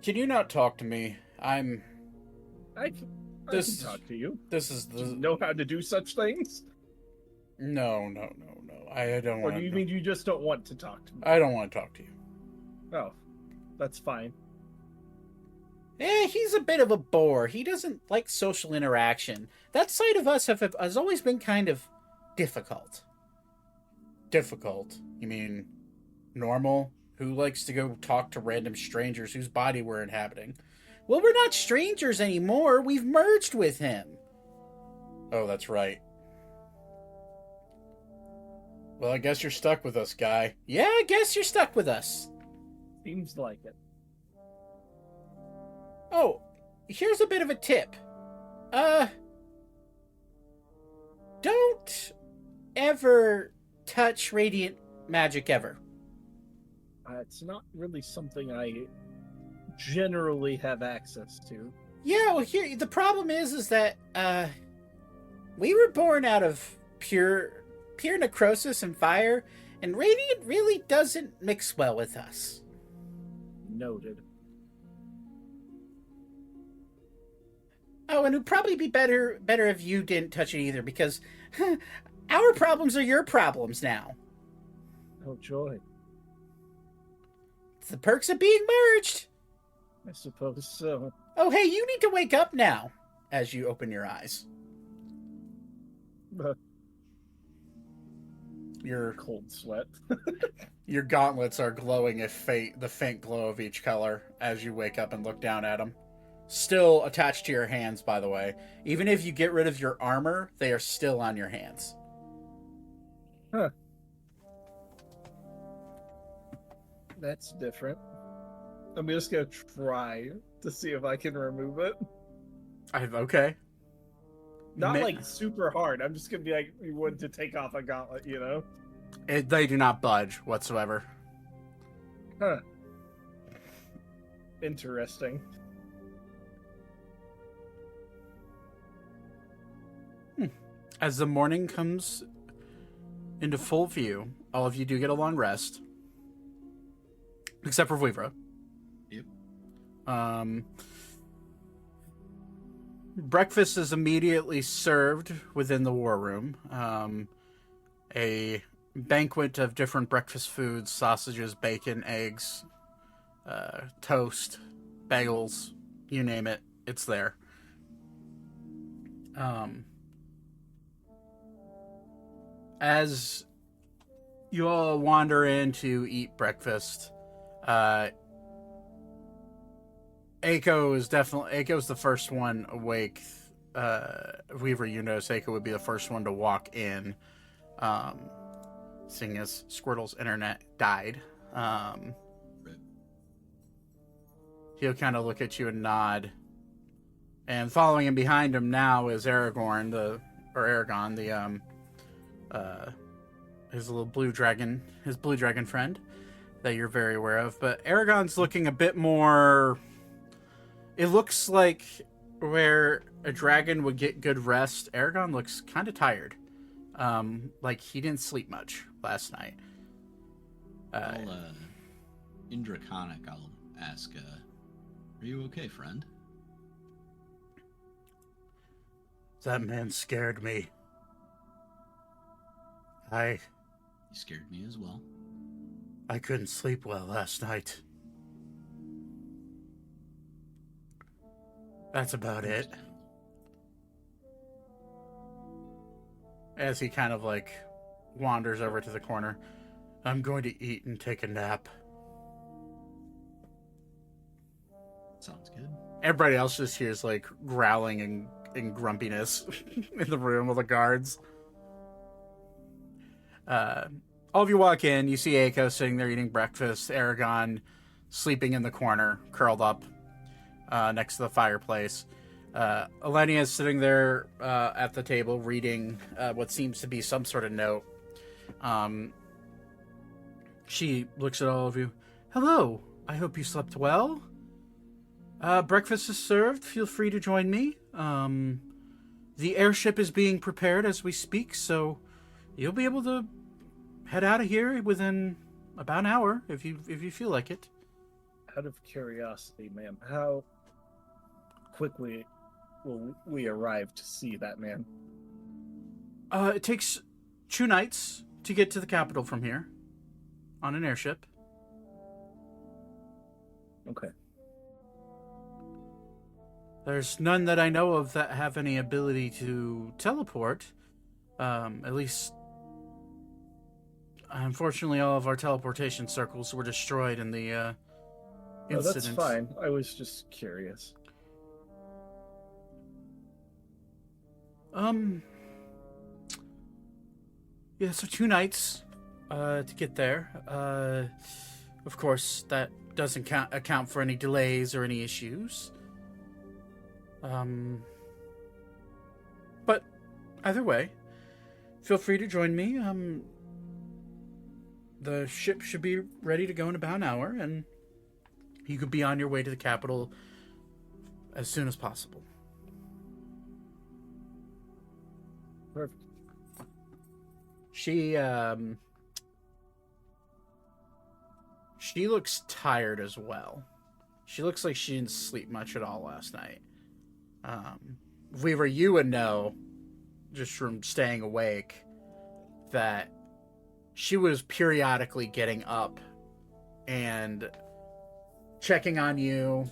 Can you not talk to me? I can talk to you. This is Do you the... know how to do such things? No. I don't Or want do you to... mean you just don't want to talk to me? I don't want to talk to you. Oh, that's fine. He's a bit of a bore. He doesn't like social interaction. That side of us has always been kind of difficult. Difficult? You mean normal? Who likes to go talk to random strangers whose body we're inhabiting? Well, we're not strangers anymore. We've merged with him. Oh, that's right. Well, I guess you're stuck with us, guy. Yeah, I guess you're stuck with us. Seems like it. Oh, here's a bit of a tip. Don't ever touch radiant magic ever. It's not really something I generally have access to. Yeah, well, here the problem is that we were born out of pure necrosis and fire, and radiant really doesn't mix well with us. Noted. Oh, and it'd probably be better if you didn't touch it either, because our problems are your problems now. Oh, joy. It's the perks of being merged. I suppose so. Oh, hey, you need to wake up now, as you open your eyes. Your Cold sweat. Your gauntlets are glowing the faint glow of each color as you wake up and look down at them. Still attached to your hands, by the way. Even if you get rid of your armor, they are still on your hands. Huh. That's different. I'm just gonna try to see if I can remove it. Okay. Not like super hard. I'm just gonna be like you would to take off a gauntlet, you know? They do not budge whatsoever. Huh. Interesting. As the morning comes into full view, all of you do get a long rest. Except for Vouivre. Yep. Breakfast is immediately served within the war room. A banquet of different breakfast foods, sausages, bacon, eggs, toast, bagels, you name it, it's there. As you all wander in to eat breakfast, Aiko's the first one awake. Weaver, you notice Aiko would be the first one to walk in, seeing as Squirtle's internet died. He'll kind of look at you and nod. And following him behind him now is Aragon, his little blue dragon, his blue dragon friend that you're very aware of. But Aragon's looking a bit more. It looks like where a dragon would get good rest. Aragon looks kind of tired. Like he didn't sleep much last night. In Draconic, I'll ask, are you okay, friend? That man scared me. He scared me as well. I couldn't sleep well last night. That's about it. As he kind of like wanders over to the corner. I'm going to eat and take a nap. Sounds good. Everybody else just hears like growling and grumpiness in the room with the guards. All of you walk in, you see Aiko sitting there eating breakfast, Aragon sleeping in the corner, curled up next to the fireplace. Elenia is sitting there at the table reading what seems to be some sort of note. She looks at all of you. Hello, I hope you slept well. Breakfast is served. Feel free to join me. The airship is being prepared as we speak, so you'll be able to head out of here within about an hour if you feel like it. Out of curiosity, ma'am, how quickly will we arrive to see that man? It takes 2 nights to get to the capital from here on an airship. Okay. There's none that I know of that have any ability to teleport. At least, unfortunately, all of our teleportation circles were destroyed in the incident. Oh, that's fine. I was just curious. Yeah, so 2 nights to get there. Of course, that doesn't account for any delays or any issues. But either way, feel free to join me. The ship should be ready to go in about an hour, and you could be on your way to the capital as soon as possible. Perfect. She looks tired as well. She looks like she didn't sleep much at all last night. Weaver, you would know, just from staying awake, that she was periodically getting up and checking on you,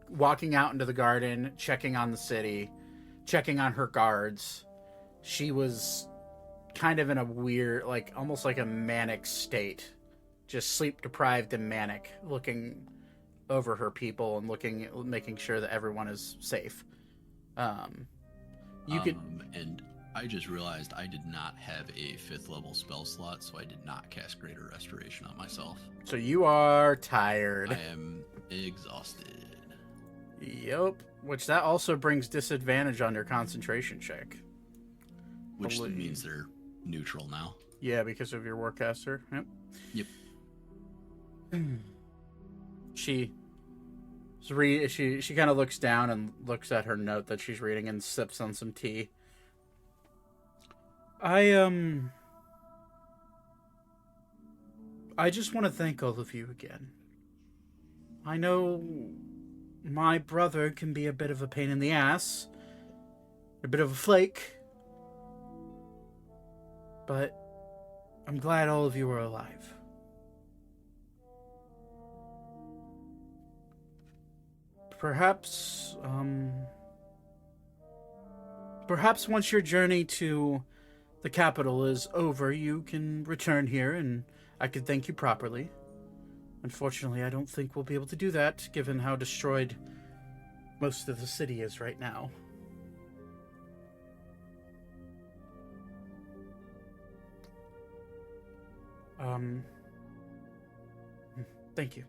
walking out into the garden, checking on the city, checking on her guards. She was kind of in a weird, like, almost like a manic state. Just sleep deprived and manic, looking over her people and making sure that everyone is safe. And I just realized I did not have a 5th level spell slot, so I did not cast Greater Restoration on myself. So you are tired. I am exhausted. Yep. Which that also brings disadvantage on your concentration check. Which means they're neutral now. Yeah, because of your Warcaster. Yep. Yep. She So she kind of looks down and looks at her note that she's reading and sips on some tea. I just want to thank all of you again. I know my brother can be a bit of a pain in the ass, a bit of a flake, but I'm glad all of you are alive. Perhaps once your journey to the capital is over, you can return here and I can thank you properly. Unfortunately, I don't think we'll be able to do that, given how destroyed most of the city is right now. Thank you.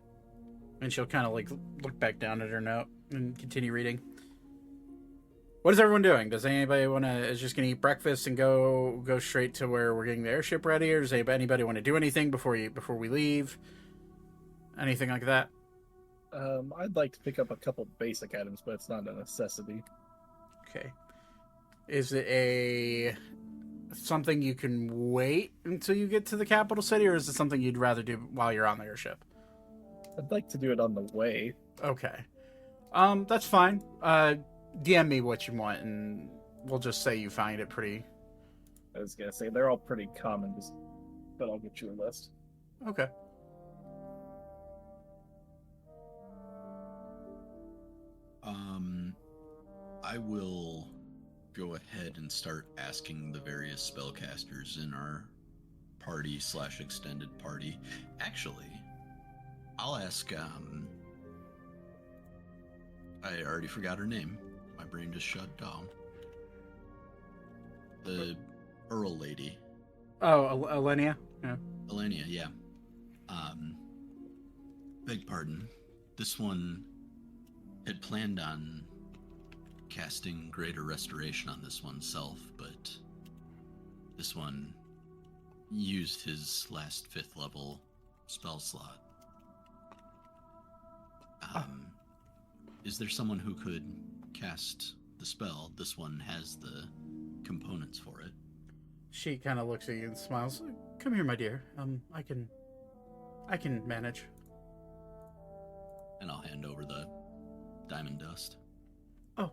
And she'll kind of like look back down at her note and continue reading. What is everyone doing? Does anybody is just gonna eat breakfast and go straight to where we're getting the airship ready, or does anybody want to do anything before we leave? Anything like that? I'd like to pick up a couple basic items, but it's not a necessity. Okay. Is it something you can wait until you get to the capital city, or is it something you'd rather do while you're on the airship? I'd like to do it on the way. Okay. That's fine. DM me what you want, and we'll just say you find it pretty... I was gonna say, they're all pretty common, but I'll get you a list. Okay. I will go ahead and start asking the various spellcasters in our party / extended party. Actually, I'll ask, I already forgot her name. My brain just shut down. The Earl lady. Oh, Alenia? Yeah. Alenia, yeah. Beg pardon. This one had planned on casting Greater Restoration on this oneself, but this one used his last 5th level spell slot. Is there someone who could cast the spell? This one has the components for it. She kind of looks at you and smiles. Come here, my dear. I can manage. And I'll hand over the diamond dust. Oh,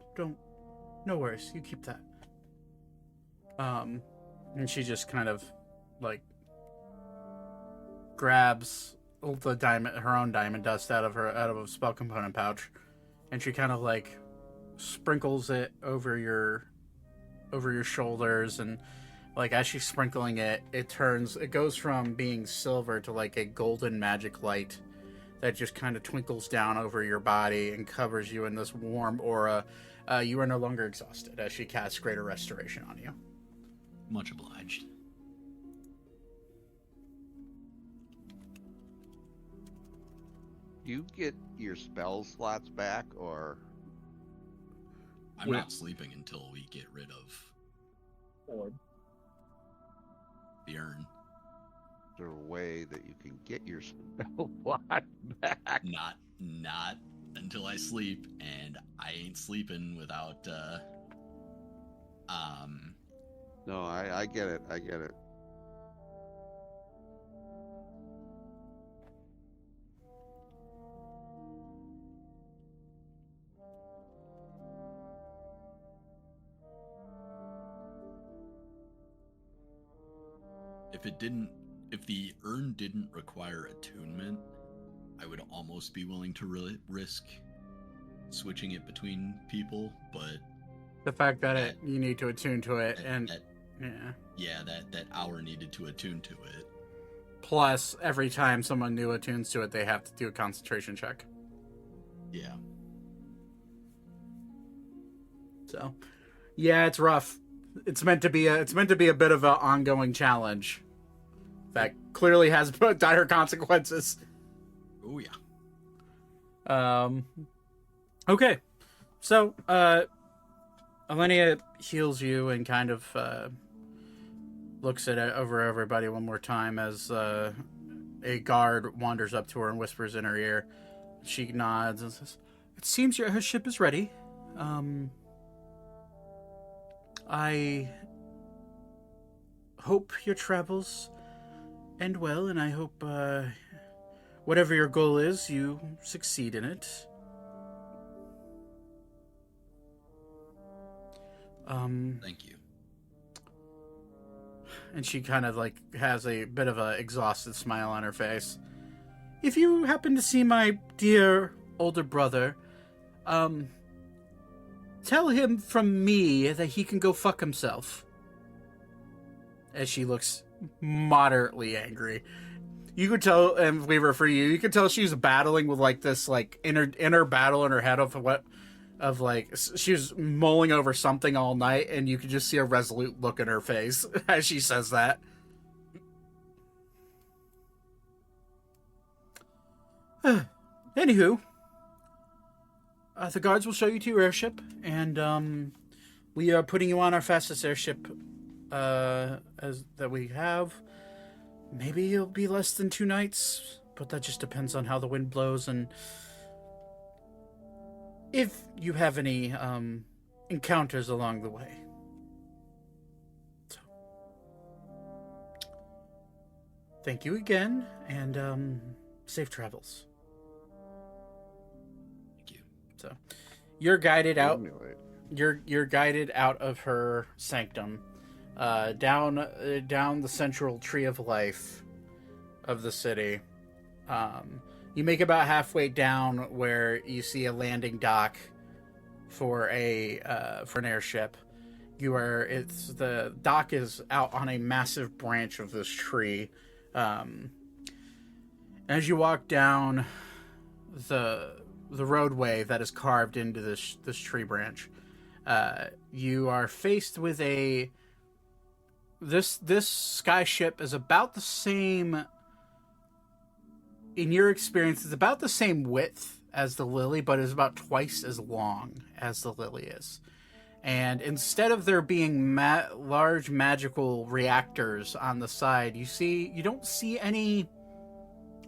no worries. You keep that. And she just kind of like grabs her own diamond dust out of a spell component pouch, and she kind of like sprinkles it over your shoulders, and like as she's sprinkling it, it goes from being silver to like a golden magic light that just kind of twinkles down over your body and covers you in this warm aura. You are no longer exhausted as she casts Greater Restoration on you. Much obliged. You get your spell slots back, or I'm not sleeping until we get rid of Or the urn. is there a way that you can get your spell slot back? Not until I sleep, and I ain't sleeping without No, I get it. I get it. if the urn didn't require attunement, I would almost be willing to risk switching it between people, but The fact that you need to attune to it, that hour needed to attune to it. Plus, every time someone new attunes to it, they have to do a concentration check. Yeah. So, yeah, it's rough. It's meant to be a bit of an ongoing challenge that clearly has dire consequences. Oh yeah. Okay. So, Alenia heals you and kind of looks at over everybody one more time as a guard wanders up to her and whispers in her ear. She nods and says, It seems her ship is ready. I hope your travels end well, and I hope whatever your goal is, you succeed in it. Thank you. And she kind of like has a bit of a exhausted smile on her face. If you happen to see my dear older brother, tell him from me that he can go fuck himself. As she looks moderately angry. You could tell, and Vouivre, for you could tell she's battling with like this like inner battle in her head of like she was mulling over something all night, and you could just see a resolute look in her face as she says that. Anywho, the guards will show you to your airship, and we are putting you on our fastest airship as that we have. Maybe it'll be less than 2 nights, but that just depends on how the wind blows and if you have any encounters along the way. So, thank you again, and safe travels. Thank you. So, you're guided out. Emulate. You're guided out of her sanctum, down the central tree of life of the city. You make about halfway down where you see a landing dock for an airship. The dock is out on a massive branch of this tree. As you walk down the roadway that is carved into this tree branch, you are faced with this skyship is about the same. In your experience, it's about the same width as the Lily, but is about twice as long as the Lily is. And instead of there being large magical reactors on the side, you don't see any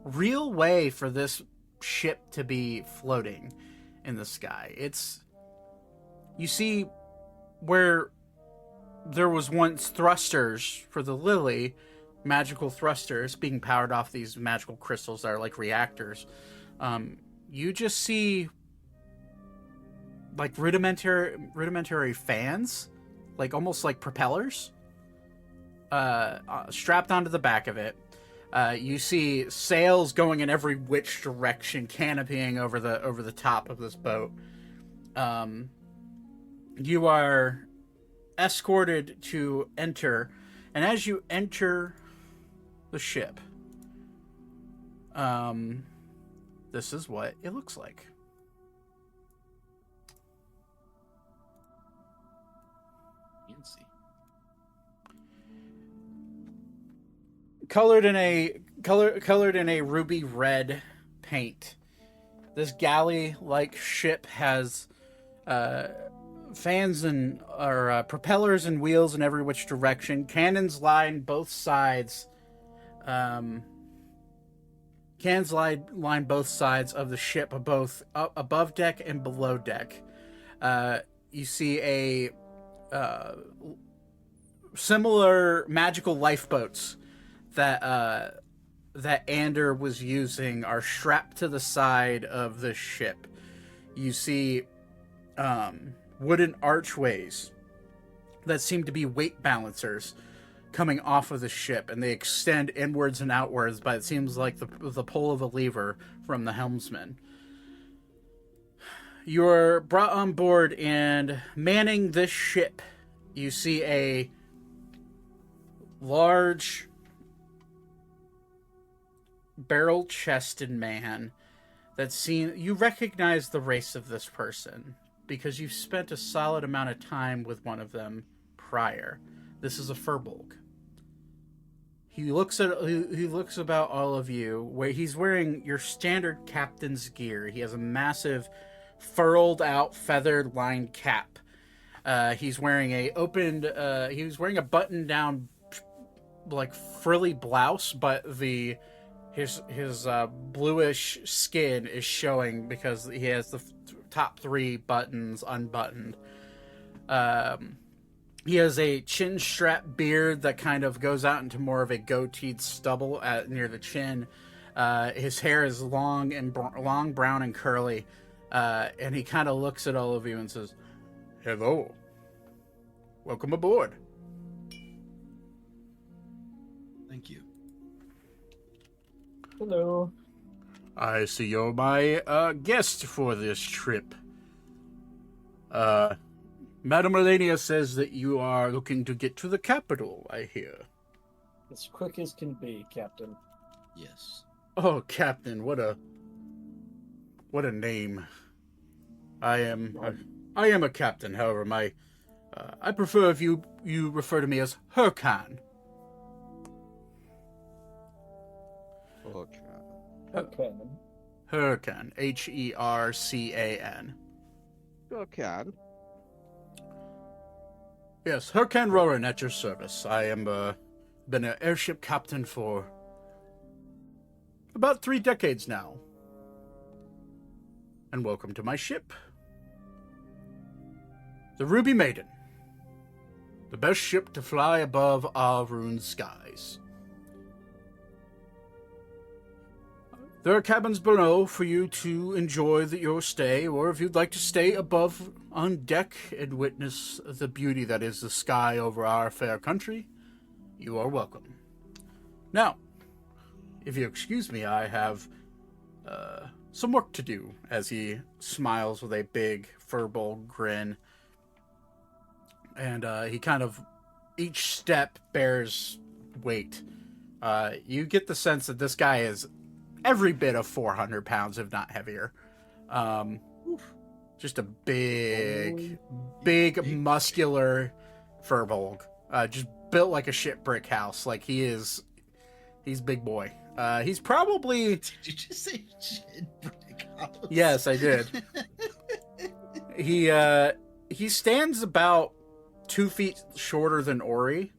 real way for this ship to be floating in the sky. You see where there was once thrusters for the Lily, magical thrusters being powered off these magical crystals that are like reactors. You just see like rudimentary fans, like almost like propellers, strapped onto the back of it. You see sails going in every which direction, canopying over the top of this boat. You are escorted to enter, and as you enter the ship, this is what it looks like. Fancy. Colored in a ruby red paint. This galley-like ship has fans or propellers and wheels in every which direction. Cannons line both sides. Cannons line both sides of the ship, both above deck and below deck. You see a similar magical lifeboats that Ander was using are strapped to the side of the ship. You see wooden archways that seem to be weight balancers coming off of the ship, and they extend inwards and outwards, but it seems like the pull of a lever from the helmsman. You're brought on board, and manning this ship, you see a large barrel-chested man you recognize the race of this person because you've spent a solid amount of time with one of them prior. This is a Furbolg. He looks about all of you, where he's wearing your standard captain's gear. He has a massive furled out feathered lined cap. He's wearing a button down like frilly blouse, but his bluish skin is showing because he has the top 3 buttons unbuttoned. He has a chin strap beard that kind of goes out into more of a goateed stubble near the chin. His hair is long and long, brown, and curly. And he kind of looks at all of you and says, "Hello. Welcome aboard." Thank you. Hello. I see you're my guest for this trip. Madame Elenia says that you are looking to get to the capital, I hear. As quick as can be, Captain. Yes. Oh, Captain, what a name. I am a captain, however, I prefer if you refer to me as Hurkan. Okay. Okay. Hurkan, Hercan. Okay. Yes, Hurkan Roran at your service. I am been an airship captain for about 3 decades now. And welcome to my ship. The Ruby Maiden. The best ship to fly above our ruined skies. There are cabins below for you to enjoy your stay, or if you'd like to stay above on deck and witness the beauty that is the sky over our fair country, you are welcome. Now, if you excuse me, I have some work to do, as he smiles with a big furball grin. And he kind of, each step bears weight. You get the sense that this guy is every bit of 400 pounds, if not heavier. Just a big muscular furbolg. Just built like a shit brick house. Like he's big boy. He's probably... Did you just say shit brick house? Yes, I did. He stands about 2 feet shorter than Ori.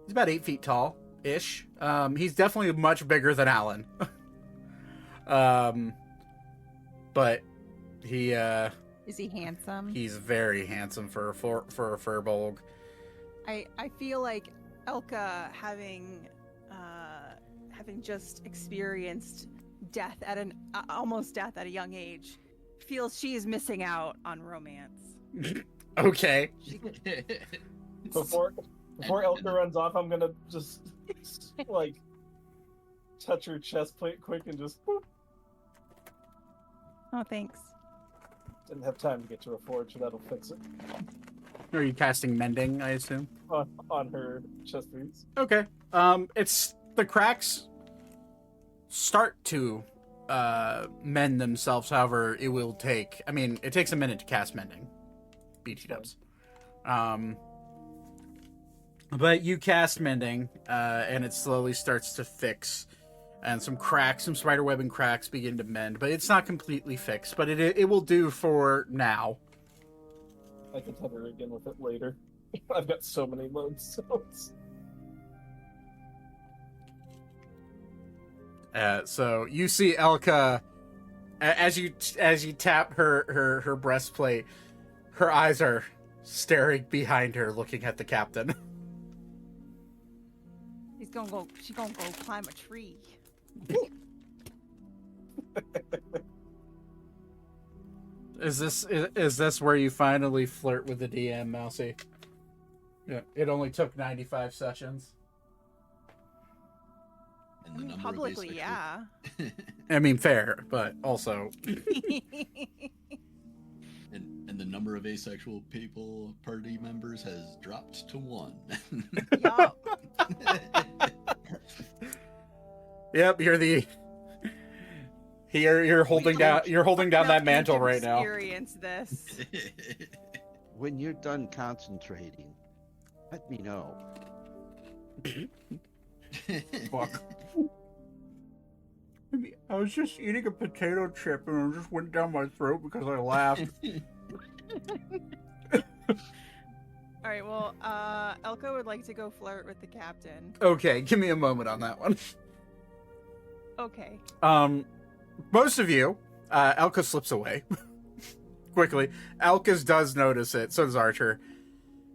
He's about 8 feet tall ish. He's definitely much bigger than Alan. But he Is he handsome? he's very handsome for a furbolg. I feel like Elka, having just experienced death at almost death at a young age, feels she is missing out on romance. Okay. Before Elka runs off, I'm gonna just like touch her chest plate quick and just boop. Oh, thanks. Didn't have time to get to a forge, so that'll fix it. Are you casting mending, I assume? On her chest piece. Okay. It's the cracks start to mend themselves. However, it will take. I mean, it takes a minute to cast mending. BT dubs. But you cast mending, and it slowly starts to fix, and some spiderwebbing cracks begin to mend. But it's not completely fixed. But it will do for now. I can tether again with it later. I've got so many loads. So you see Elka, as you tap her breastplate, her eyes are staring behind her, looking at the captain. She's gonna go climb a tree. Is this where you finally flirt with the DM, Mousy? Yeah, it only took 95 sessions. And I the mean, number of publicly, asexual- yeah. I mean, fair, but also and the number of asexual party members has dropped to 1. Yup. yep, you're holding down that mantle right now. Experience this. When you're done concentrating, let me know. Fuck. I was just eating a potato chip and it just went down my throat because I laughed. All right. Well, Elko would like to go flirt with the captain. Okay, give me a moment on that one. Okay. Most of you, Elka slips away. quickly. Alcus does notice it, so does Archer.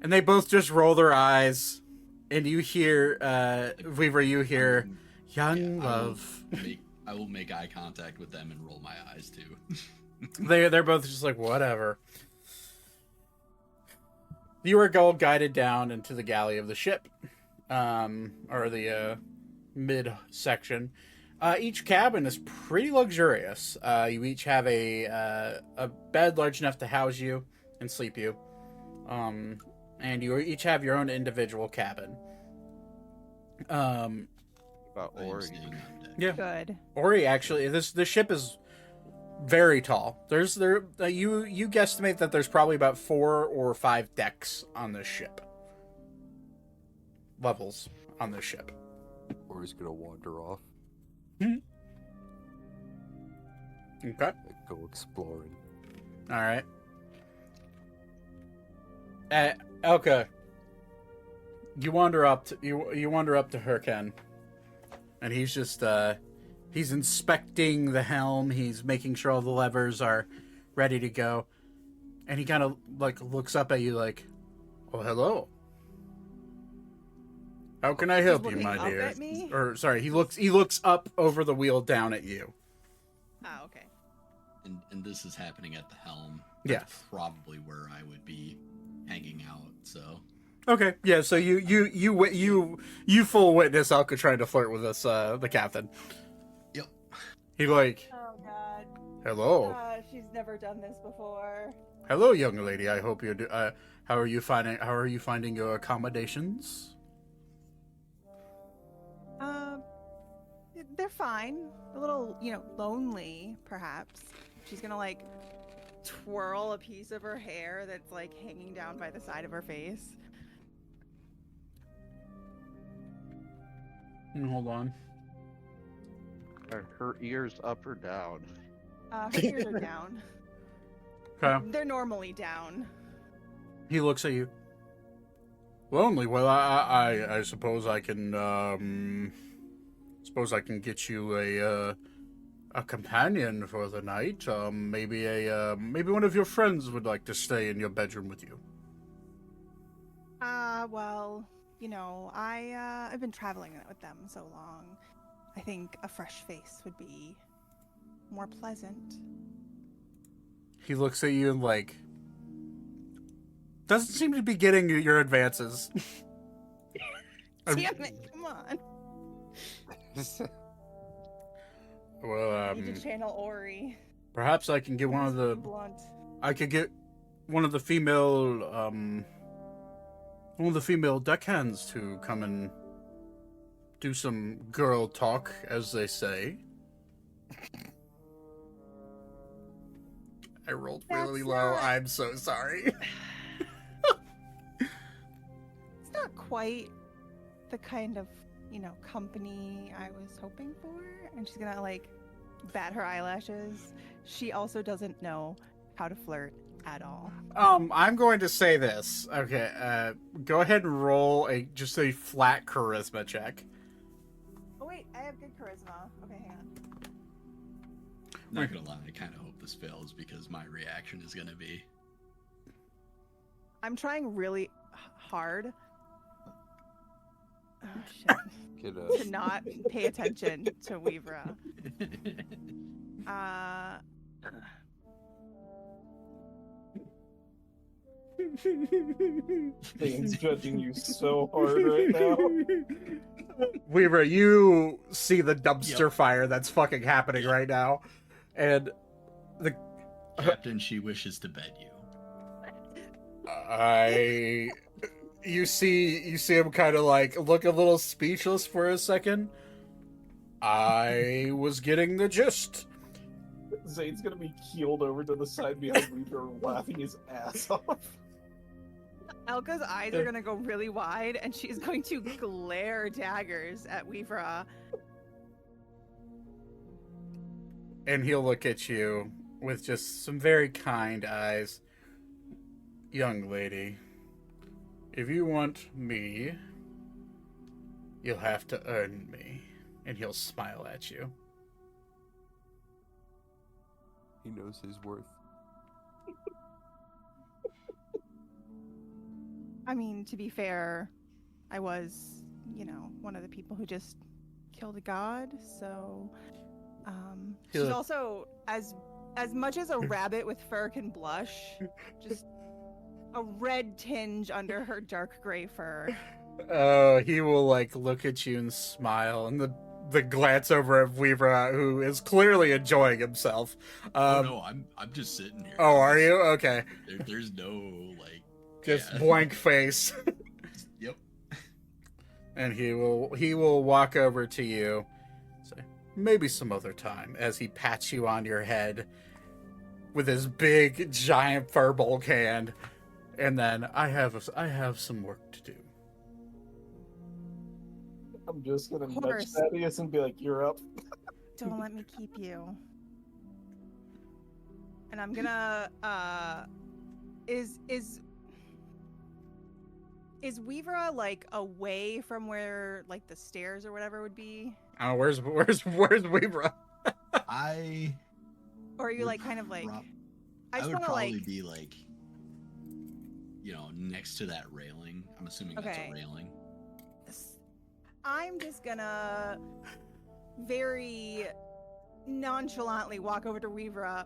And they both just roll their eyes, and you hear, Vouivre, you hear, young love. I will make eye contact with them and roll my eyes too. They're both just like, whatever. You are all guided down into the galley of the ship, or the mid section. Each cabin is pretty luxurious. You each have a bed large enough to house you and sleep you, and you each have your own individual cabin. About I am Ori. staying on deck. Yeah, Good. Ori actually, the ship is very tall. You guesstimate that there's probably about 4 or 5 decks on this ship. Levels on this ship. Or he's gonna wander off, Okay. go exploring. All right. Elka, you wander up to you wander up to Hurken, and he's just he's inspecting the helm. He's making sure all the levers are ready to go, and he kind of like looks up at you like, "Oh, hello. How can I help you, looking my up dear?" at me? Or sorry, he looks up over the wheel down at you. Oh, okay. And this is happening at the helm. Yeah. That's probably where I would be hanging out. So Okay, yeah. So you full witness Alka trying to flirt with us, the captain. Yep. He like, Oh God. hello, She's never done this before. hello, young lady. I hope you do. How are you finding your accommodations? They're fine. A little, lonely, perhaps. She's gonna like twirl a piece of her hair that's like hanging down by the side of her face. Hold on. Are her ears up or down? Her ears are down. Okay. They're normally down. He looks at you. Lonely. Well, I suppose I can get you a companion for the night. Maybe one of your friends would like to stay in your bedroom with you. Well, I've been traveling with them so long. I think a fresh face would be more pleasant. He looks at you and like doesn't seem to be getting your advances. Damn it! Come on. Well, Need to channel Ori. perhaps I can get one of the Blunt. female deckhands to come and do some girl talk, as they say. I rolled really That's low. not- I'm so sorry. It's not quite the kind of, company I was hoping for. And she's gonna like bat her eyelashes. She also doesn't know how to flirt at all. I'm going to say this. Okay, go ahead and roll just a flat charisma check. Oh wait, I have good charisma. Okay, hang on. not gonna lie, I kind of hope this fails because my reaction is gonna be I'm trying really hard. Oh shit. Get To not pay attention to Vouivre. Things judging you so hard right now. Weaver, you see the dumpster fire that's fucking happening right now, and Captain, she wishes to bed you. you see him kind of like look a little speechless for a second. I was getting the gist. Zane's gonna be keeled over to the side behind Reaper, laughing his ass off. Elka's eyes are gonna go really wide, and she's going to glare daggers at Vouivre. And he'll look at you with just some very kind eyes. Young lady, if you want me, you'll have to earn me. And he'll smile at you. He knows his worth. I mean, to be fair, I was, one of the people who just killed a god. So, she's Yeah. also as much as a rabbit with fur can blush, just a red tinge under her dark gray fur. He will like look at you and smile, and the glance over at Vouivre, who is clearly enjoying himself. Oh no, I'm just sitting here. Oh, are you? Okay. There's no like Just yeah. blank face. Yep. And he will walk over to you, say, maybe some other time, as he pats you on your head with his big giant fur bulk hand, and then I have some work to do. I'm just gonna nudge Horse. Thaddeus and be like, "You're up." Don't let me keep you. And I'm gonna is Weaver like away from where like the stairs or whatever would be? Oh, where's Vouivre? Or are you like kind of like I I just would wanna probably like be like, next to that railing. I'm assuming that's Okay. a railing. I'm just gonna very nonchalantly walk over to Weaver,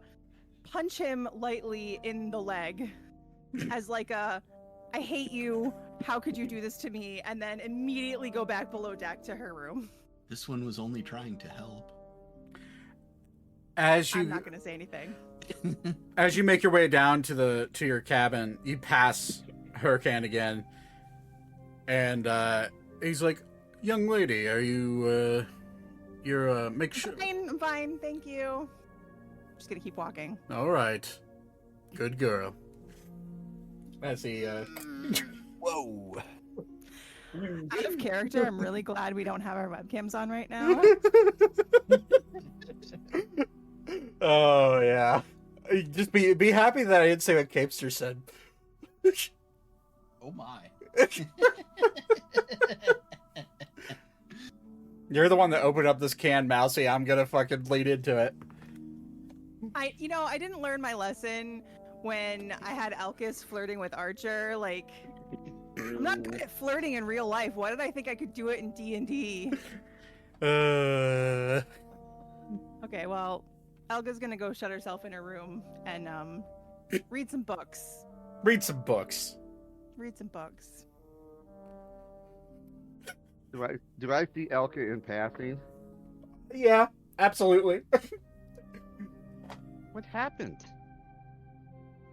punch him lightly in the leg as like a I hate you, how could you do this to me? And then immediately go back below deck to her room. This one was only trying to help. As I'm you not gonna say anything. as you make your way down to your cabin, you pass Hurricane again, and he's like, "Young lady, are you you're make sure." I'm fine, thank you. Just gonna keep walking. All right, good girl. As he Whoa. Out of character, I'm really glad we don't have our webcams on right now. Oh yeah. Just be happy that I didn't say what Capester said. Oh my. You're the one that opened up this can, Mousy. I'm gonna fucking lead into it. I didn't learn my lesson when I had Elkis flirting with Archer. Like, I'm not good at flirting in real life. Why did I think I could do it in D&D? Okay, well, Elga's gonna go shut herself in her room and read some books. Read some books. Read some books. Do I see Elka in passing? Yeah, absolutely. What happened?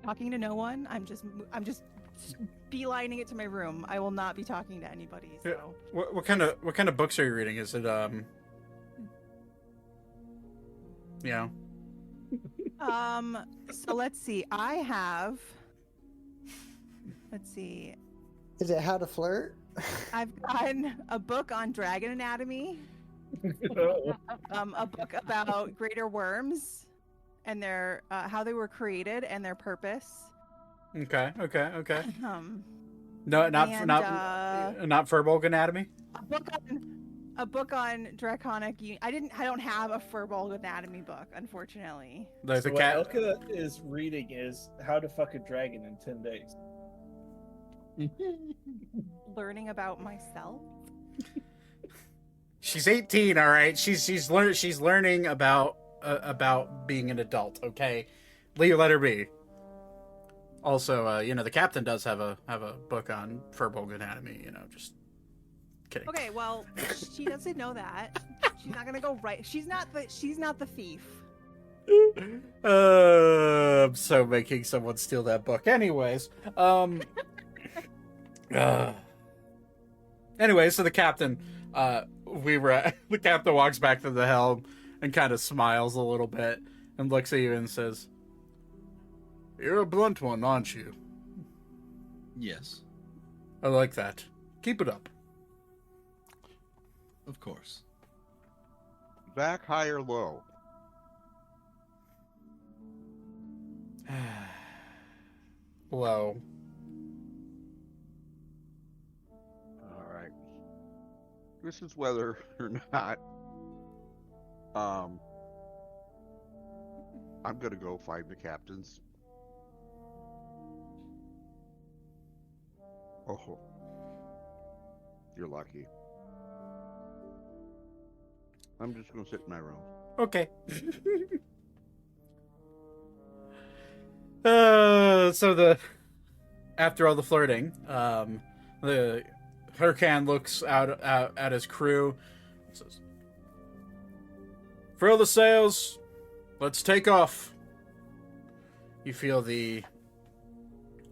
Talking to no one. I'm just beelining it to my room. I will not be talking to anybody. So What kind of books are you reading? Is it So let's see. Let's see. Is it How to Flirt? I've gotten a book on dragon anatomy, a book about greater worms and their how they were created and their purpose. Okay. Um, No, not Furbolg anatomy. a book on draconic. I don't have a Furbolg anatomy book, unfortunately. There's So a what cat. Elka is reading is How to Fuck a Dragon in 10 Days. Learning about myself. She's 18, all right. She's learning about being an adult. Okay, let her be. Also, the captain does have a book on Furbolg anatomy. Just kidding. Okay, well, she doesn't know that. She's not gonna go right. She's not the thief. I'm so making someone steal that book. Anyways, anyway, so the captain, the captain walks back to the helm and kind of smiles a little bit and looks at you and says, "You're a blunt one, aren't you? Yes, I like that. Keep it up." of course. Back, high, or low? Low. All right. This is whether or not. I'm gonna go find the captains. Oh, you're lucky. I'm just gonna sit in my room. Okay. So after all the flirting, the Hurcan looks out at his crew and says, "Furl the sails. Let's take off." You feel a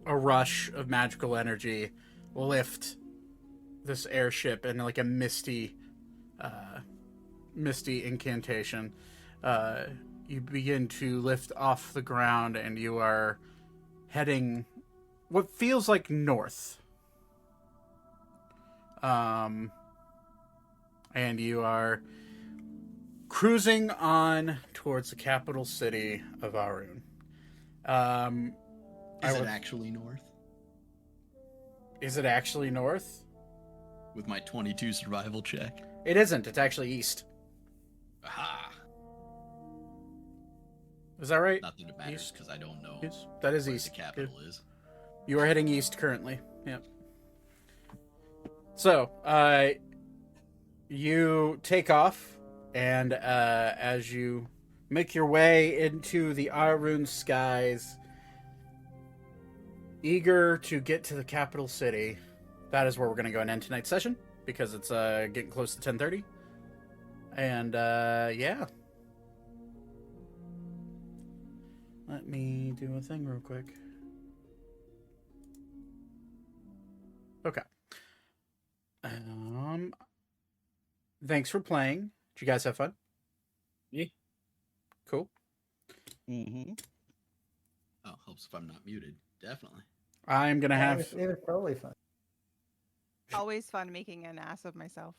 rush of magical energy lift this airship in like a misty incantation. You begin to lift off the ground, and you are heading what feels like north. And you are cruising on towards the capital city of Arun. Is it actually north? Is it actually north? With my 22 survival check. It isn't. It's actually east. Aha! Is that right? Not that it matters East? because I don't know Yes, that is where east. the capital is. You are heading east currently. Yep. So, you take off, and as you make your way into the Arun skies, eager to get to the capital city, that is where we're going to go and end tonight's session, because it's getting close to 10:30. And, yeah. Let me do a thing real quick. Okay. Thanks for playing. Did you guys have fun? Yeah. Cool. Mm-hmm. Oh, helps if I'm not muted. Definitely. I'm gonna have. It was totally fun. Always fun making an ass of myself.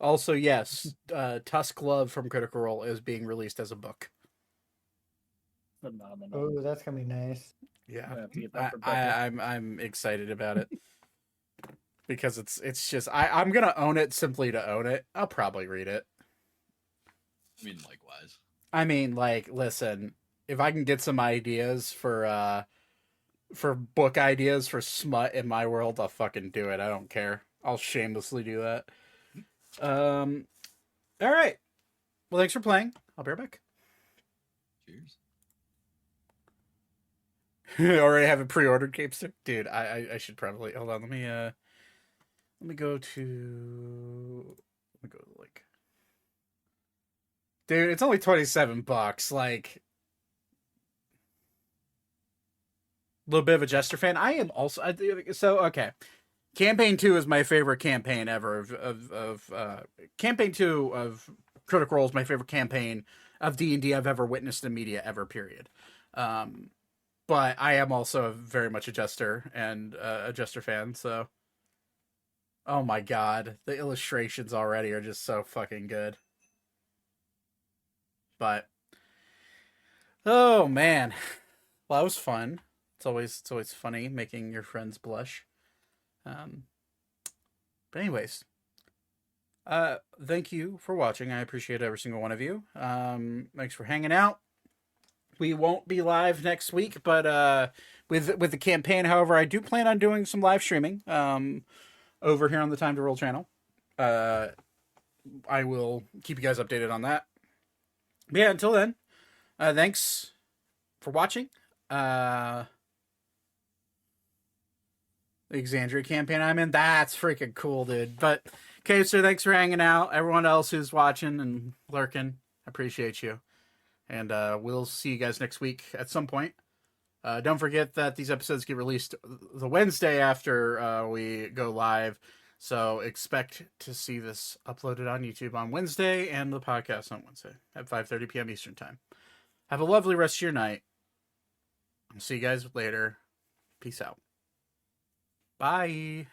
Also, yes, Tusk Love from Critical Role is being released as a book. Phenomenal. Oh, that's gonna be nice. Yeah, I have to get that for I'm excited about it because it's just I'm gonna own it simply to own it. I'll probably read it. I mean, likewise. I mean, like, listen, if I can get some ideas for book ideas for smut in my world, I'll fucking do it. I don't care. I'll shamelessly do that. All right. Well, thanks for playing. I'll be right back. Cheers. Already have it pre-ordered, Capester? Dude, I should probably hold on. Let me go to like. Dude, it's only $27. Like, a little bit of a Jester fan. I am also okay. Campaign 2 is my favorite campaign ever of Campaign 2 of Critical Role is my favorite campaign of D&D I've ever witnessed in media ever, period. But I am also very much a Jester and a Jester fan, so oh my god, the illustrations already are just so fucking good. But oh man. Well, that was fun. It's always funny making your friends blush. But anyways, thank you for watching. I appreciate every single one of you. Thanks for hanging out. We won't be live next week, but with the campaign, however, I do plan on doing some live streaming over here on the Time to Roll channel. I will keep you guys updated on that. But yeah, until then, thanks for watching. The Exandria campaign I'm in, that's freaking cool, dude. But okay, so thanks for hanging out. Everyone else who's watching and lurking, I appreciate you. And we'll see you guys next week at some point. Don't forget that these episodes get released the Wednesday after we go live. So expect to see this uploaded on YouTube on Wednesday and the podcast on Wednesday at 5:30 p.m. Eastern Time. Have a lovely rest of your night. I'll see you guys later. Peace out. Bye.